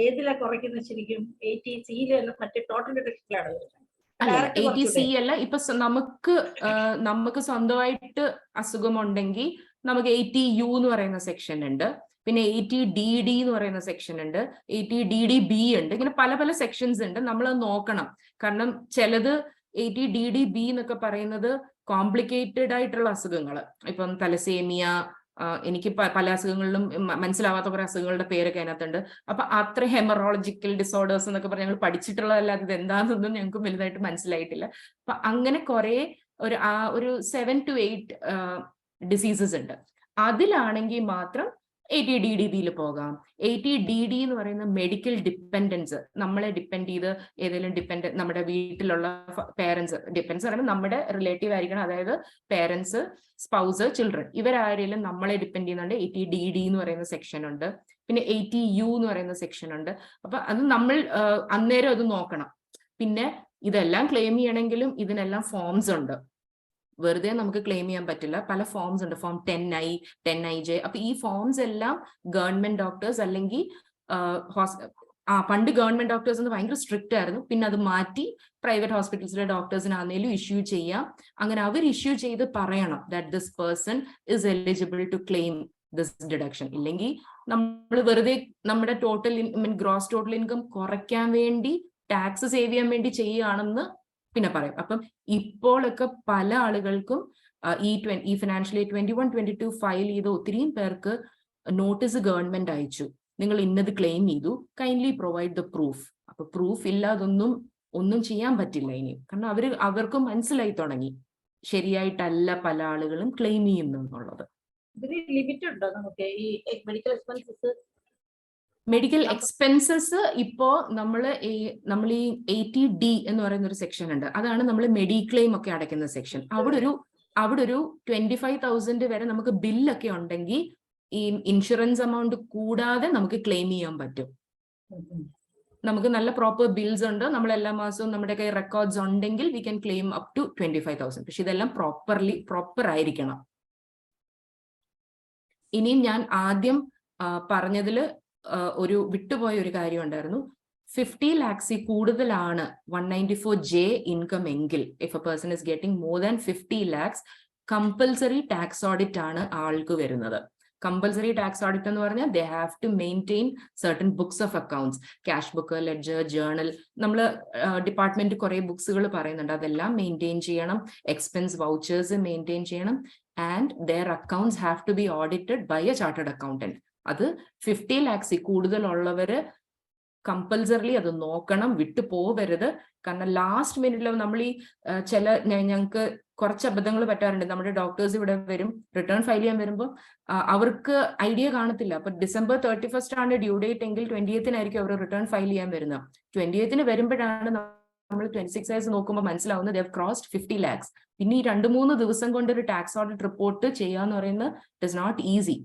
ഏതിലാ കുറയ്ക്കുന്നത്? ശരിക്കും 80C മറ്റേ ടോട്ടൽ ഡിഡക്ഷനിലാണ് വരുന്നത്. അല്ല, 80C അല്ല. ഇപ്പൊ നമുക്ക് സ്വന്തമായിട്ട് അസുഖമുണ്ടെങ്കിൽ നമുക്ക് 80U എന്ന് പറയുന്ന സെക്ഷൻ ഉണ്ട്, പിന്നെ 80DD എന്ന് പറയുന്ന സെക്ഷൻ ഉണ്ട്, 80DDB ഉണ്ട്. ഇങ്ങനെ പല പല സെക്ഷൻസ് ഉണ്ട്. നമ്മൾ നോക്കണം. കാരണം ചിലത് 80DDB എന്നൊക്കെ പറയുന്നത് കോംപ്ലിക്കേറ്റഡ് ആയിട്ടുള്ള അസുഖങ്ങൾ. ഇപ്പം തലസേമിയ, എനിക്ക് പല അസുഖങ്ങളിലും മനസ്സിലാവാത്ത കുറെ അസുഖങ്ങളുടെ പേരൊക്കെ അതിനകത്തുണ്ട്. അപ്പൊ അത്ര ഹെമറോളജിക്കൽ ഡിസോർഡേഴ്സ് എന്നൊക്കെ പറഞ്ഞ് ഞങ്ങൾ പഠിച്ചിട്ടുള്ളതല്ലാതെ ഇത് എന്താണെന്നൊന്നും ഞങ്ങൾക്ക് വലുതായിട്ട് മനസ്സിലായിട്ടില്ല. അപ്പൊ അങ്ങനെ കുറെ ഒരു 7 to 8 ഡിസീസസ് ഉണ്ട്. അതിലാണെങ്കിൽ മാത്രം 80DDBയിൽ പോകാം. 80DD എന്ന് പറയുന്ന മെഡിക്കൽ ഡിപ്പെൻഡൻസ്, നമ്മളെ ഡിപ്പെൻഡ് ചെയ്ത് ഏതെങ്കിലും നമ്മുടെ വീട്ടിലുള്ള പേരൻസ്, ഡിപ്പെൻസ് പറയുമ്പോൾ നമ്മുടെ റിലേറ്റീവ് ആയിരിക്കണം. അതായത് പേരൻസ്, സ്പൗസ്, ചിൽഡ്രൻ, ഇവരാരെങ്കിലും നമ്മളെ ഡിപ്പെൻഡ് ചെയ്യുന്നുണ്ട്. 80DD എന്ന് പറയുന്ന സെക്ഷൻ ഉണ്ട്. പിന്നെ 80U എന്ന് പറയുന്ന സെക്ഷൻ ഉണ്ട്. അപ്പൊ അത് നമ്മൾ അന്നേരം അത് നോക്കണം. പിന്നെ ഇതെല്ലാം ക്ലെയിം ചെയ്യണമെങ്കിലും ഇതിനെല്ലാം ഫോംസ് ഉണ്ട്. വെറുതെ നമുക്ക് ക്ലെയിം ചെയ്യാൻ പറ്റില്ല. പല ഫോംസ് ഉണ്ട്. Form 10I, 10IJ. അപ്പൊ ഈ ഫോംസ് എല്ലാം ഗവൺമെന്റ് ഡോക്ടേഴ്സ് അല്ലെങ്കിൽ പണ്ട് ഗവൺമെന്റ് ഡോക്ടേഴ്സ് എന്ന് ഭയങ്കര സ്ട്രിക്റ്റ് ആയിരുന്നു. പിന്നെ അത് മാറ്റി പ്രൈവറ്റ് ഹോസ്പിറ്റൽസിലെ ഡോക്ടേഴ്സിനാണെങ്കിലും ഇഷ്യൂ ചെയ്യാം. അങ്ങനെ അവർ ഇഷ്യൂ ചെയ്ത് പറയണം that this person is eligible to claim this deduction. ഇല്ലെങ്കിൽ നമ്മൾ വെറുതെ നമ്മുടെ ഗ്രോസ് ടോട്ടൽ ഇൻകം കുറയ്ക്കാൻ വേണ്ടി, ടാക്സ് സേവ് ചെയ്യാൻ വേണ്ടി ചെയ്യുകയാണെന്ന് പിന്നെ പറയും. അപ്പം ഇപ്പോഴൊക്കെ പല ആളുകൾക്കും ഈ ഫിനാൻഷ്യൽ ഇയർ 21-22 ഫയൽ ചെയ്ത ഒത്തിരിയും പേർക്ക് നോട്ടീസ് ഗവൺമെന്റ് അയച്ചു, നിങ്ങൾ ഇന്നത് ക്ലെയിം ചെയ്തു, കൈൻഡ്ലി പ്രൊവൈഡ് ദ പ്രൂഫ്. അപ്പൊ പ്രൂഫ് ഇല്ലാതൊന്നും ചെയ്യാൻ പറ്റില്ല ഇനി. കാരണം അവർക്കും മനസ്സിലായി തുടങ്ങി ശരിയായിട്ടല്ല പല ആളുകളും ക്ലെയിം ചെയ്യുന്നു എന്നുള്ളത്. ലിമിറ്റ് ഉണ്ടോ നമുക്ക് ഈ മെഡിക്കൽ എക്സ്പെൻസസ്? മെഡിക്കൽ എക്സ്പെൻസസ് ഇപ്പോ നമ്മൾ ഈ 80D എന്ന് പറയുന്ന ഒരു സെക്ഷൻ ഉണ്ട്. അതാണ് നമ്മൾ മെഡിക്ലെയിം ഒക്കെ അടയ്ക്കുന്ന സെക്ഷൻ. അവിടെ ഒരു 25,000 വരെ നമുക്ക് ബില്ലൊക്കെ ഉണ്ടെങ്കിൽ ഈ ഇൻഷുറൻസ് എമൗണ്ട് കൂടാതെ നമുക്ക് ക്ലെയിം ചെയ്യാൻ പറ്റും. നമുക്ക് നല്ല പ്രോപ്പർ ബിൽസ് ഉണ്ട്, നമ്മൾ എല്ലാ മാസവും നമ്മുടെ കൈ റെക്കോർഡ്സ് ഉണ്ടെങ്കിൽ we can claim up to 25,000. പക്ഷെ ഇതെല്ലാം പ്രോപ്പർ ആയിരിക്കണം. ഇനിയും ഞാൻ ആദ്യം പറഞ്ഞതിൽ വിട്ടുപോയ ഒരു കാര്യം ഉണ്ടായിരുന്നു. 50 lakhs കൂടുതലാണ് 194J ഇൻകം എങ്കിൽ, if a person is getting more than 50 lakhs, compulsory tax audit ആണ് ആൾക്ക് വരുന്നത്. കമ്പൽസറി ടാക്സ് ഓഡിറ്റ് എന്ന് പറഞ്ഞാൽ they have to maintain certain books of accounts, cash book, ledger, journal. നമ്മൾ ഡിപ്പാർട്ട്മെന്റ് കുറെ ബുക്സുകൾ പറയുന്നുണ്ട്, അതെല്ലാം മെയിൻറ്റെയിൻ ചെയ്യണം. എക്സ്പെൻസ് വൗച്ചേഴ്സ് മെയിൻറ്റെയിൻ ചെയ്യണം. And their accounts have to be audited by a chartered accountant. അത് 50 lakhs കൂടുതലുള്ളവര് കമ്പൽസറിലി അത് നോക്കണം, വിട്ടു പോവരുത്. കാരണം ലാസ്റ്റ് മിനിറ്റിൽ നമ്മൾ ഞങ്ങൾക്ക് കുറച്ച് അബദ്ധങ്ങൾ പറ്റാറുണ്ട്. നമ്മുടെ ഡോക്ടേഴ്സ് ഇവിടെ വരും, റിട്ടേൺ ഫയൽ ചെയ്യാൻ വരുമ്പോൾ അവർക്ക് ഐഡിയ കാണത്തില്ല. അപ്പൊ December 31st ആണ് ഡ്യൂ ഡേറ്റ് എങ്കിൽ 20th അവർ റിട്ടേൺ ഫയൽ ചെയ്യാൻ വരുന്നത്. 20th വരുമ്പോഴാണ് നമ്മൾ 26 years നോക്കുമ്പോൾ മനസ്സിലാവുന്നത് they have crossed 50 lakhs. പിന്നെ ഈ 2-3 ദിവസം കൊണ്ട് ഒരു ടാക്സ് ഓഡിറ്റ് റിപ്പോർട്ട് ചെയ്യാന്ന് പറയുന്നത് ഇറ്റ് ഇസ് നോട്ട് ഈസി.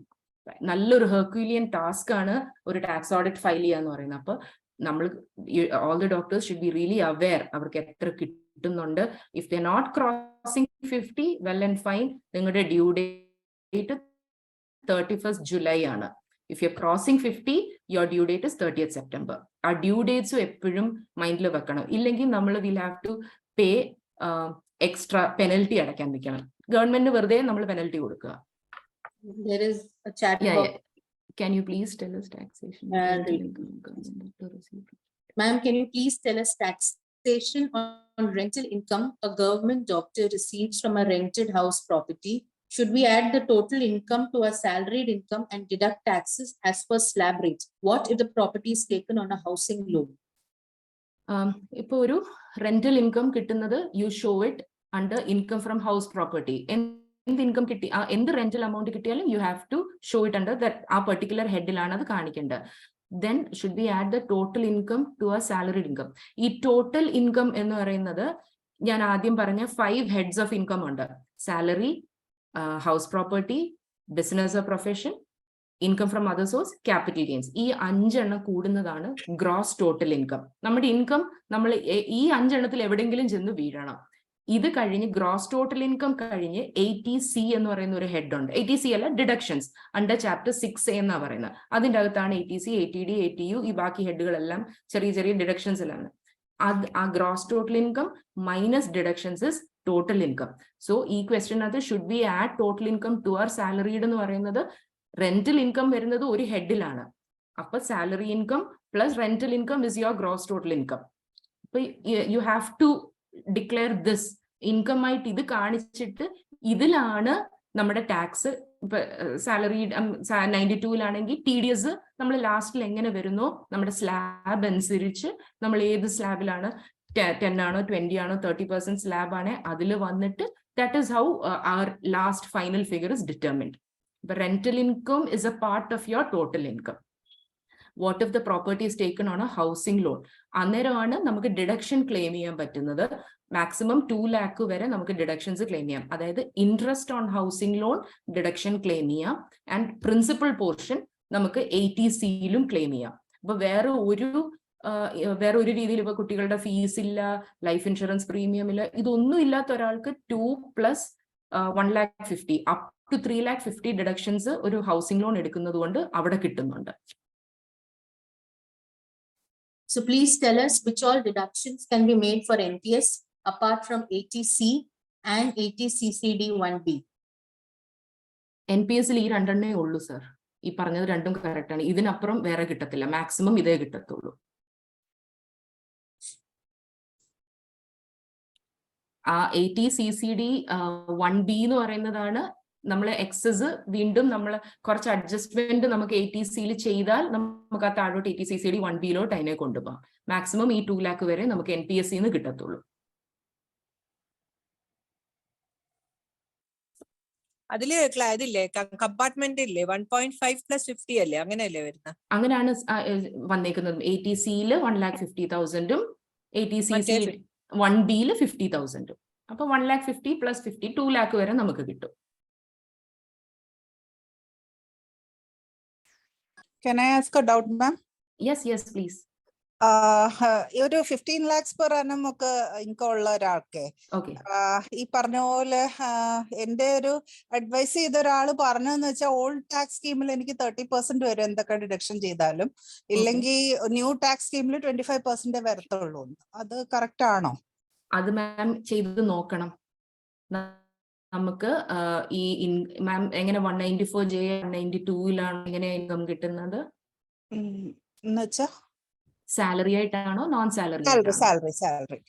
നല്ലൊരു ഹെർക്യൂലിയൻ ടാസ്ക് ആണ് ഒരു ടാക്സ് ഓഡിറ്റ് ഫയൽ ചെയ്യാന്ന് പറയുന്നത്. അപ്പൊ നമ്മൾ all the doctors should be really aware അവർക്ക് എത്ര കിട്ടുന്നുണ്ട്. If they are not crossing 50, well and fine, നിങ്ങളുടെ ഡ്യൂ ഡേറ്റ് 31st July ആണ്. If you're crossing 50, your due date is 30th September. ആ ഡ്യൂ ഡേറ്റ്സും എപ്പോഴും മൈൻഡിൽ വെക്കണം. ഇല്ലെങ്കിൽ നമ്മൾ will have to pay extra penalty അടയ്ക്കാൻ നിൽക്കണം. ഗവൺമെന്റിന് വെറുതെ നമ്മൾ പെനൽറ്റി കൊടുക്കുക. There is a chat box. Can you please tell us taxation? Ma'am, can you please tell us taxation on rental income a government doctor receives from a rented house property? Should we add the total income to a salaried income and deduct taxes as per slab rate? What if the property is taken on a housing loan? ഇപ്പൊ ഒരു rental income കിട്ടുന്നത് you show it under income from house property. എന്ത് income കിട്ടി, എന്ത് rental amount കിട്ടിയാലും you have to show it under that. ആ particular ഹെഡിലാണ് അത് കാണിക്കേണ്ടത്. Then should we add the total income to a salaried income? ഈ ടോട്ടൽ ഇൻകം എന്ന് പറയുന്നത് ഞാൻ ആദ്യം പറഞ്ഞ 5 heads of income ഉണ്ട്. Salary, house property, business or profession, income from other source, capital gains. ഈ 5 എണ്ണം കൂടുന്നതാണ് ഗ്രോസ് ടോട്ടൽ ഇൻകം. നമ്മുടെ ഇൻകം നമ്മൾ ഈ 5 എണ്ണത്തിൽ എവിടെയെങ്കിലും ചെന്ന് വീഴണം. ഇത് കഴിഞ്ഞ് ഗ്രോസ് ടോട്ടൽ ഇൻകം കഴിഞ്ഞ് 80C എന്ന് പറയുന്ന ഒരു ഹെഡ് ഉണ്ട്. 80C അല്ല, ഡിഡക്ഷൻസ് അണ്ടർ ചാപ്റ്റർ 6A എന്നാ പറയുന്നത്. അതിൻ്റെ അകത്താണ് 80C, 80D, 80U, ഈ ബാക്കി ഹെഡുകളെല്ലാം ചെറിയ ചെറിയ ഡിഡക്ഷൻസ് എല്ലാം. ആ gross total income minus deductions is total income. So ഈ ക്വസ്റ്റ്യനകത്ത് should be add total income to our salaried എന്ന് പറയുന്നത് റെന്റൽ ഇൻകം വരുന്നത് ഒരു ഹെഡിലാണ്. അപ്പൊ salary income plus rental income is your gross total income. അപ്പൊ you have to declare this income ആയിട്ട് ഇത് കാണിച്ചിട്ട് ഇതിലാണ് നമ്മുടെ ടാക്സ്. ഇപ്പൊ സാലറി 92-ലാണെങ്കിൽ TDS നമ്മൾ ലാസ്റ്റിൽ എങ്ങനെ വരുന്നോ നമ്മുടെ സ്ലാബ് അനുസരിച്ച് നമ്മൾ ഏത് സ്ലാബിലാണ് 10 ആണോ 20 ആണോ 30% സ്ലാബ് ആണ് അതിൽ വന്നിട്ട് that is how our last final figure is determined. ഇപ്പൊ rental income is a part of your total income. What if the property is taken on a housing loan? അന്നേരമാണ് നമുക്ക് ഡിഡക്ഷൻ ക്ലെയിം ചെയ്യാൻ പറ്റുന്നത്. Maximum 2 lakh വരെ നമുക്ക് deductions claim ചെയ്യാം. അതായത് interest on housing loan deduction claim ചെയ്യാം and principal portion നമുക്ക് 80Cയിലും ക്ലെയിം ചെയ്യാം. അപ്പൊ വേറെ ഒരു രീതിയിൽ ഇപ്പൊ കുട്ടികളുടെ ഫീസ് ഇല്ല, ലൈഫ് ഇൻഷുറൻസ് പ്രീമിയം ഇല്ല, ഇതൊന്നും ഇല്ലാത്ത ഒരാൾക്ക് 2 + 1,50,000 അപ് ടു 3,50,000 ഡിഡക്ഷൻസ് ഒരു ഹൗസിംഗ് ലോൺ എടുക്കുന്നത് കൊണ്ട് അവിടെ കിട്ടുന്നുണ്ട്. So please tell us which all deductions can be made for NPS apart from 80C and 80CCD 1B. NPS-ൽ ഈ 2 എണ്ണേ ഉള്ളൂ സർ. ഈ പറഞ്ഞത് രണ്ടും കറക്റ്റ് ആണ്. ഇതിനപ്പുറം വേറെ കിട്ടത്തില്ല. മാക്സിമം ഇതേ കിട്ടത്തുള്ളൂ. ആ 80CCD 1B എന്ന് പറയുന്നതാണ് നമ്മൾ എക്സസ് വീണ്ടും നമ്മൾ കുറച്ച് അഡ്ജസ്റ്റ്മെന്റ് നമുക്ക് 80Cയിൽ ചെയ്താൽ നമുക്ക് ആ താഴോട്ട് 80CCD 1Bയിലോട്ട് അതിനെ കൊണ്ടുപോകാം. മാക്സിമം ഈ 2 lakh വരെ നമുക്ക് NPS-ന്ന് കിട്ടത്തുള്ളൂ. അതില് ഇതില്ലേ കമ്പാർട്ട്മെന്റ് ഇല്ലേ 1.5 + 50 അല്ലേ, അങ്ങനെയല്ലേ വരുന്നത്? അങ്ങനെയാണ് വന്നേക്കുന്നത്. 80Cയിൽ 1,50,000 80CC 1Bയിൽ 50,000. അപ്പൊ 1,50,000 + 50 2 lakh വരെ നമുക്ക് കിട്ടും. Can I ask a doubt, ma'am? Yes, please. ഒരു 15 lakhs per annum ഒക്കെ ഇൻകം ഉള്ള ഒരാൾക്ക് ഈ പറഞ്ഞ പോലെ എന്റെ ഒരു അഡ്വൈസ് ചെയ്ത ഒരാൾ പറഞ്ഞതെന്ന് വെച്ചാൽ ഓൾഡ് ടാക്സ് സ്കീമിൽ എനിക്ക് 30% വരും എന്തൊക്കെ ഡിഡക്ഷൻ ചെയ്താലും, ഇല്ലെങ്കിൽ ന്യൂ ടാക്സ് സ്കീമിൽ 25% വരത്തുള്ളൂ. അത് കറക്റ്റ് ആണോ? അത് മാം ചെയ്ത് നോക്കണം. നമുക്ക് ഈ മാം എങ്ങനെ 194J 192-ലാണ് എങ്ങനെ ഇൻകം കിട്ടുന്നത് എന്നുവെച്ചാ സാലറി ആയിട്ടാണോ നോൺ സാലറി? സാലറി.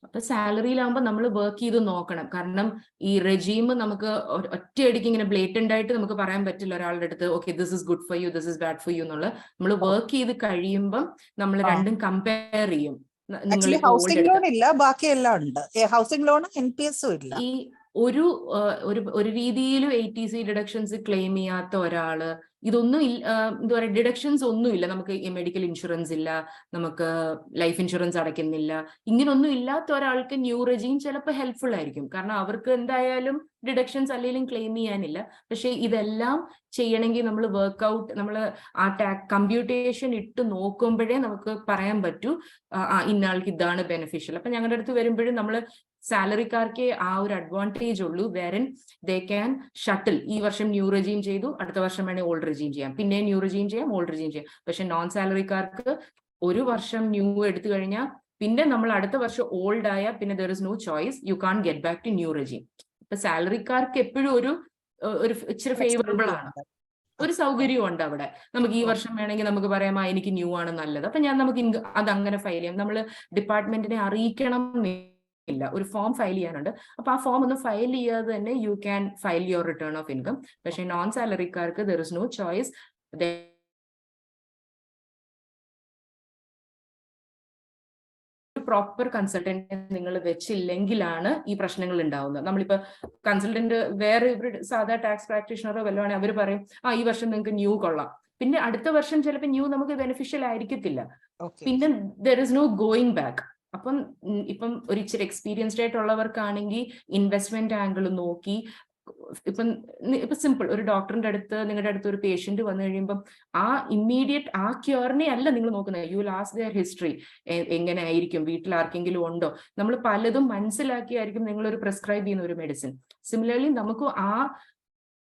അപ്പൊ സാലറിയിലാവുമ്പോൾ നമ്മൾ വർക്ക് ചെയ്ത് നോക്കണം. കാരണം ഈ റെജീം നമുക്ക് ഒറ്റയടിക്ക് ഇങ്ങനെ ബ്ലേറ്റന്റ് ആയിട്ട് നമുക്ക് പറയാൻ പറ്റില്ല ഒരാളുടെ അടുത്ത് okay this is good for you, this is bad for you എന്നുള്ള. നമ്മൾ വർക്ക് ചെയ്ത് കഴിയുമ്പം നമ്മൾ രണ്ടും കമ്പയർ ചെയ്യും. ഹൗസിംഗ് ലോൺ ഇല്ല, ബാക്കി എല്ലാം ഉണ്ട്. ഹൗസിംഗ് ലോൺ NPS ഇല്ല. ഈ ഒരു രീതിയിലും ATC ഡിഡക്ഷൻസ് ക്ലെയിം ചെയ്യാത്ത ഒരാള്, ഇതൊന്നും എന്താ പറയുക, ഡിഡക്ഷൻസ് ഒന്നുമില്ല, നമുക്ക് മെഡിക്കൽ ഇൻഷുറൻസ് ഇല്ല, നമുക്ക് ലൈഫ് ഇൻഷുറൻസ് അടയ്ക്കുന്നില്ല, ഇങ്ങനൊന്നും ഇല്ലാത്ത ഒരാൾക്ക് ന്യൂ റെജീം ചിലപ്പോൾ ഹെൽപ്ഫുൾ ആയിരിക്കും. കാരണം അവർക്ക് എന്തായാലും ഡിഡക്ഷൻസ് അല്ലെങ്കിലും ക്ലെയിം ചെയ്യാനില്ല. പക്ഷെ ഇതെല്ലാം ചെയ്യണമെങ്കിൽ നമ്മൾ വർക്ക്ഔട്ട്, നമ്മൾ ആ കമ്പ്യൂട്ടേഷൻ ഇട്ട് നോക്കുമ്പോഴേ നമുക്ക് പറയാൻ പറ്റൂ ഇന്ന ആൾക്ക് ഇതാണ് ബെനിഫിഷ്യൽ. അപ്പൊ ഞങ്ങളുടെ അടുത്ത് വരുമ്പോഴും നമ്മൾ സാലറിക്കാർക്ക് ആ ഒരു അഡ്വാൻറ്റേജ് ഉള്ളൂ, വേറൻ ദേ ക്യാൻ ഷട്ടിൽ. ഈ വർഷം ന്യൂ റെജീം ചെയ്തു, അടുത്ത വർഷം വേണമെങ്കിൽ ഓൾഡ് റെജീം ചെയ്യാം, പിന്നെ ന്യൂ റെജീം ചെയ്യാം, ഓൾഡ് റെജീം ചെയ്യാം. പക്ഷെ നോൺ സാലറിക്കാർക്ക് ഒരു വർഷം ന്യൂ എടുത്തു കഴിഞ്ഞാൽ പിന്നെ നമ്മൾ അടുത്ത വർഷം ഓൾഡ് ആയ പിന്നെ there is no choice, you can get back to new regime. ഇപ്പൊ സാലറിക്കാർക്ക് എപ്പോഴും ഒരു ഇച്ചിരി ഫേവറബിൾ ആണ്, ഒരു സൗകര്യം ഉണ്ട് അവിടെ. നമുക്ക് ഈ വർഷം വേണമെങ്കിൽ നമുക്ക് പറയാം എനിക്ക് ന്യൂ ആണ് നല്ലത്, അപ്പൊ നമുക്ക് അത് അങ്ങനെ ഫയൽ ചെയ്യാം. നമ്മൾ ഡിപ്പാർട്ട്മെന്റിനെ അറിയിക്കണം ഇല്ല, ഒരു ഫോം ഫയൽ ചെയ്യാനുണ്ട്. അപ്പൊ ആ ഫോം ഒന്ന് ഫയൽ ചെയ്യാതെ തന്നെ you can file your return of income. പക്ഷെ നോൺ സാലറിക്കാർക്ക് there is no choice. Proper consultant നിങ്ങൾ വെച്ചില്ലെങ്കിലാണ് ഈ പ്രശ്നങ്ങൾ ഉണ്ടാവുന്നത്. നമ്മളിപ്പോ കൺസൾട്ടന്റ് വേറെ സാധാ ടാക്സ് പ്രാക്ടീഷണറോ വല്ലതും അവർ പറയും ഈ വർഷം നിങ്ങൾക്ക് ന്യൂ കൊള്ളാം, പിന്നെ അടുത്ത വർഷം ചിലപ്പോൾ ന്യൂ നമുക്ക് ബെനിഫിഷ്യൽ ആയിരിക്കത്തില്ല, പിന്നെ there is no going back. അപ്പം ഇപ്പം ഒരു ഇച്ചിരി എക്സ്പീരിയൻസ്ഡ് ആയിട്ടുള്ളവർക്കാണെങ്കിൽ ഇൻവെസ്റ്റ്മെന്റ് ആംഗിൾ നോക്കി, ഇപ്പൊ സിമ്പിൾ ഒരു ഡോക്ടറിന്റെ അടുത്ത് നിങ്ങളുടെ അടുത്ത് ഒരു പേഷ്യന്റ് വന്നു കഴിയുമ്പോൾ ആ ഇമ്മീഡിയറ്റ് ആ ക്യൂറിനെ അല്ല നിങ്ങൾ നോക്കുന്നത്, you will ask their history, എങ്ങനെ ആയിരിക്കും, വീട്ടിൽ ആർക്കെങ്കിലും ഉണ്ടോ, നമ്മൾ പലതും മനസ്സിലാക്കിയായിരിക്കും നിങ്ങൾ ഒരു പ്രിസ്ക്രൈബ് ചെയ്യുന്ന ഒരു മെഡിസിൻ. സിമിലർലി നമുക്ക് ആ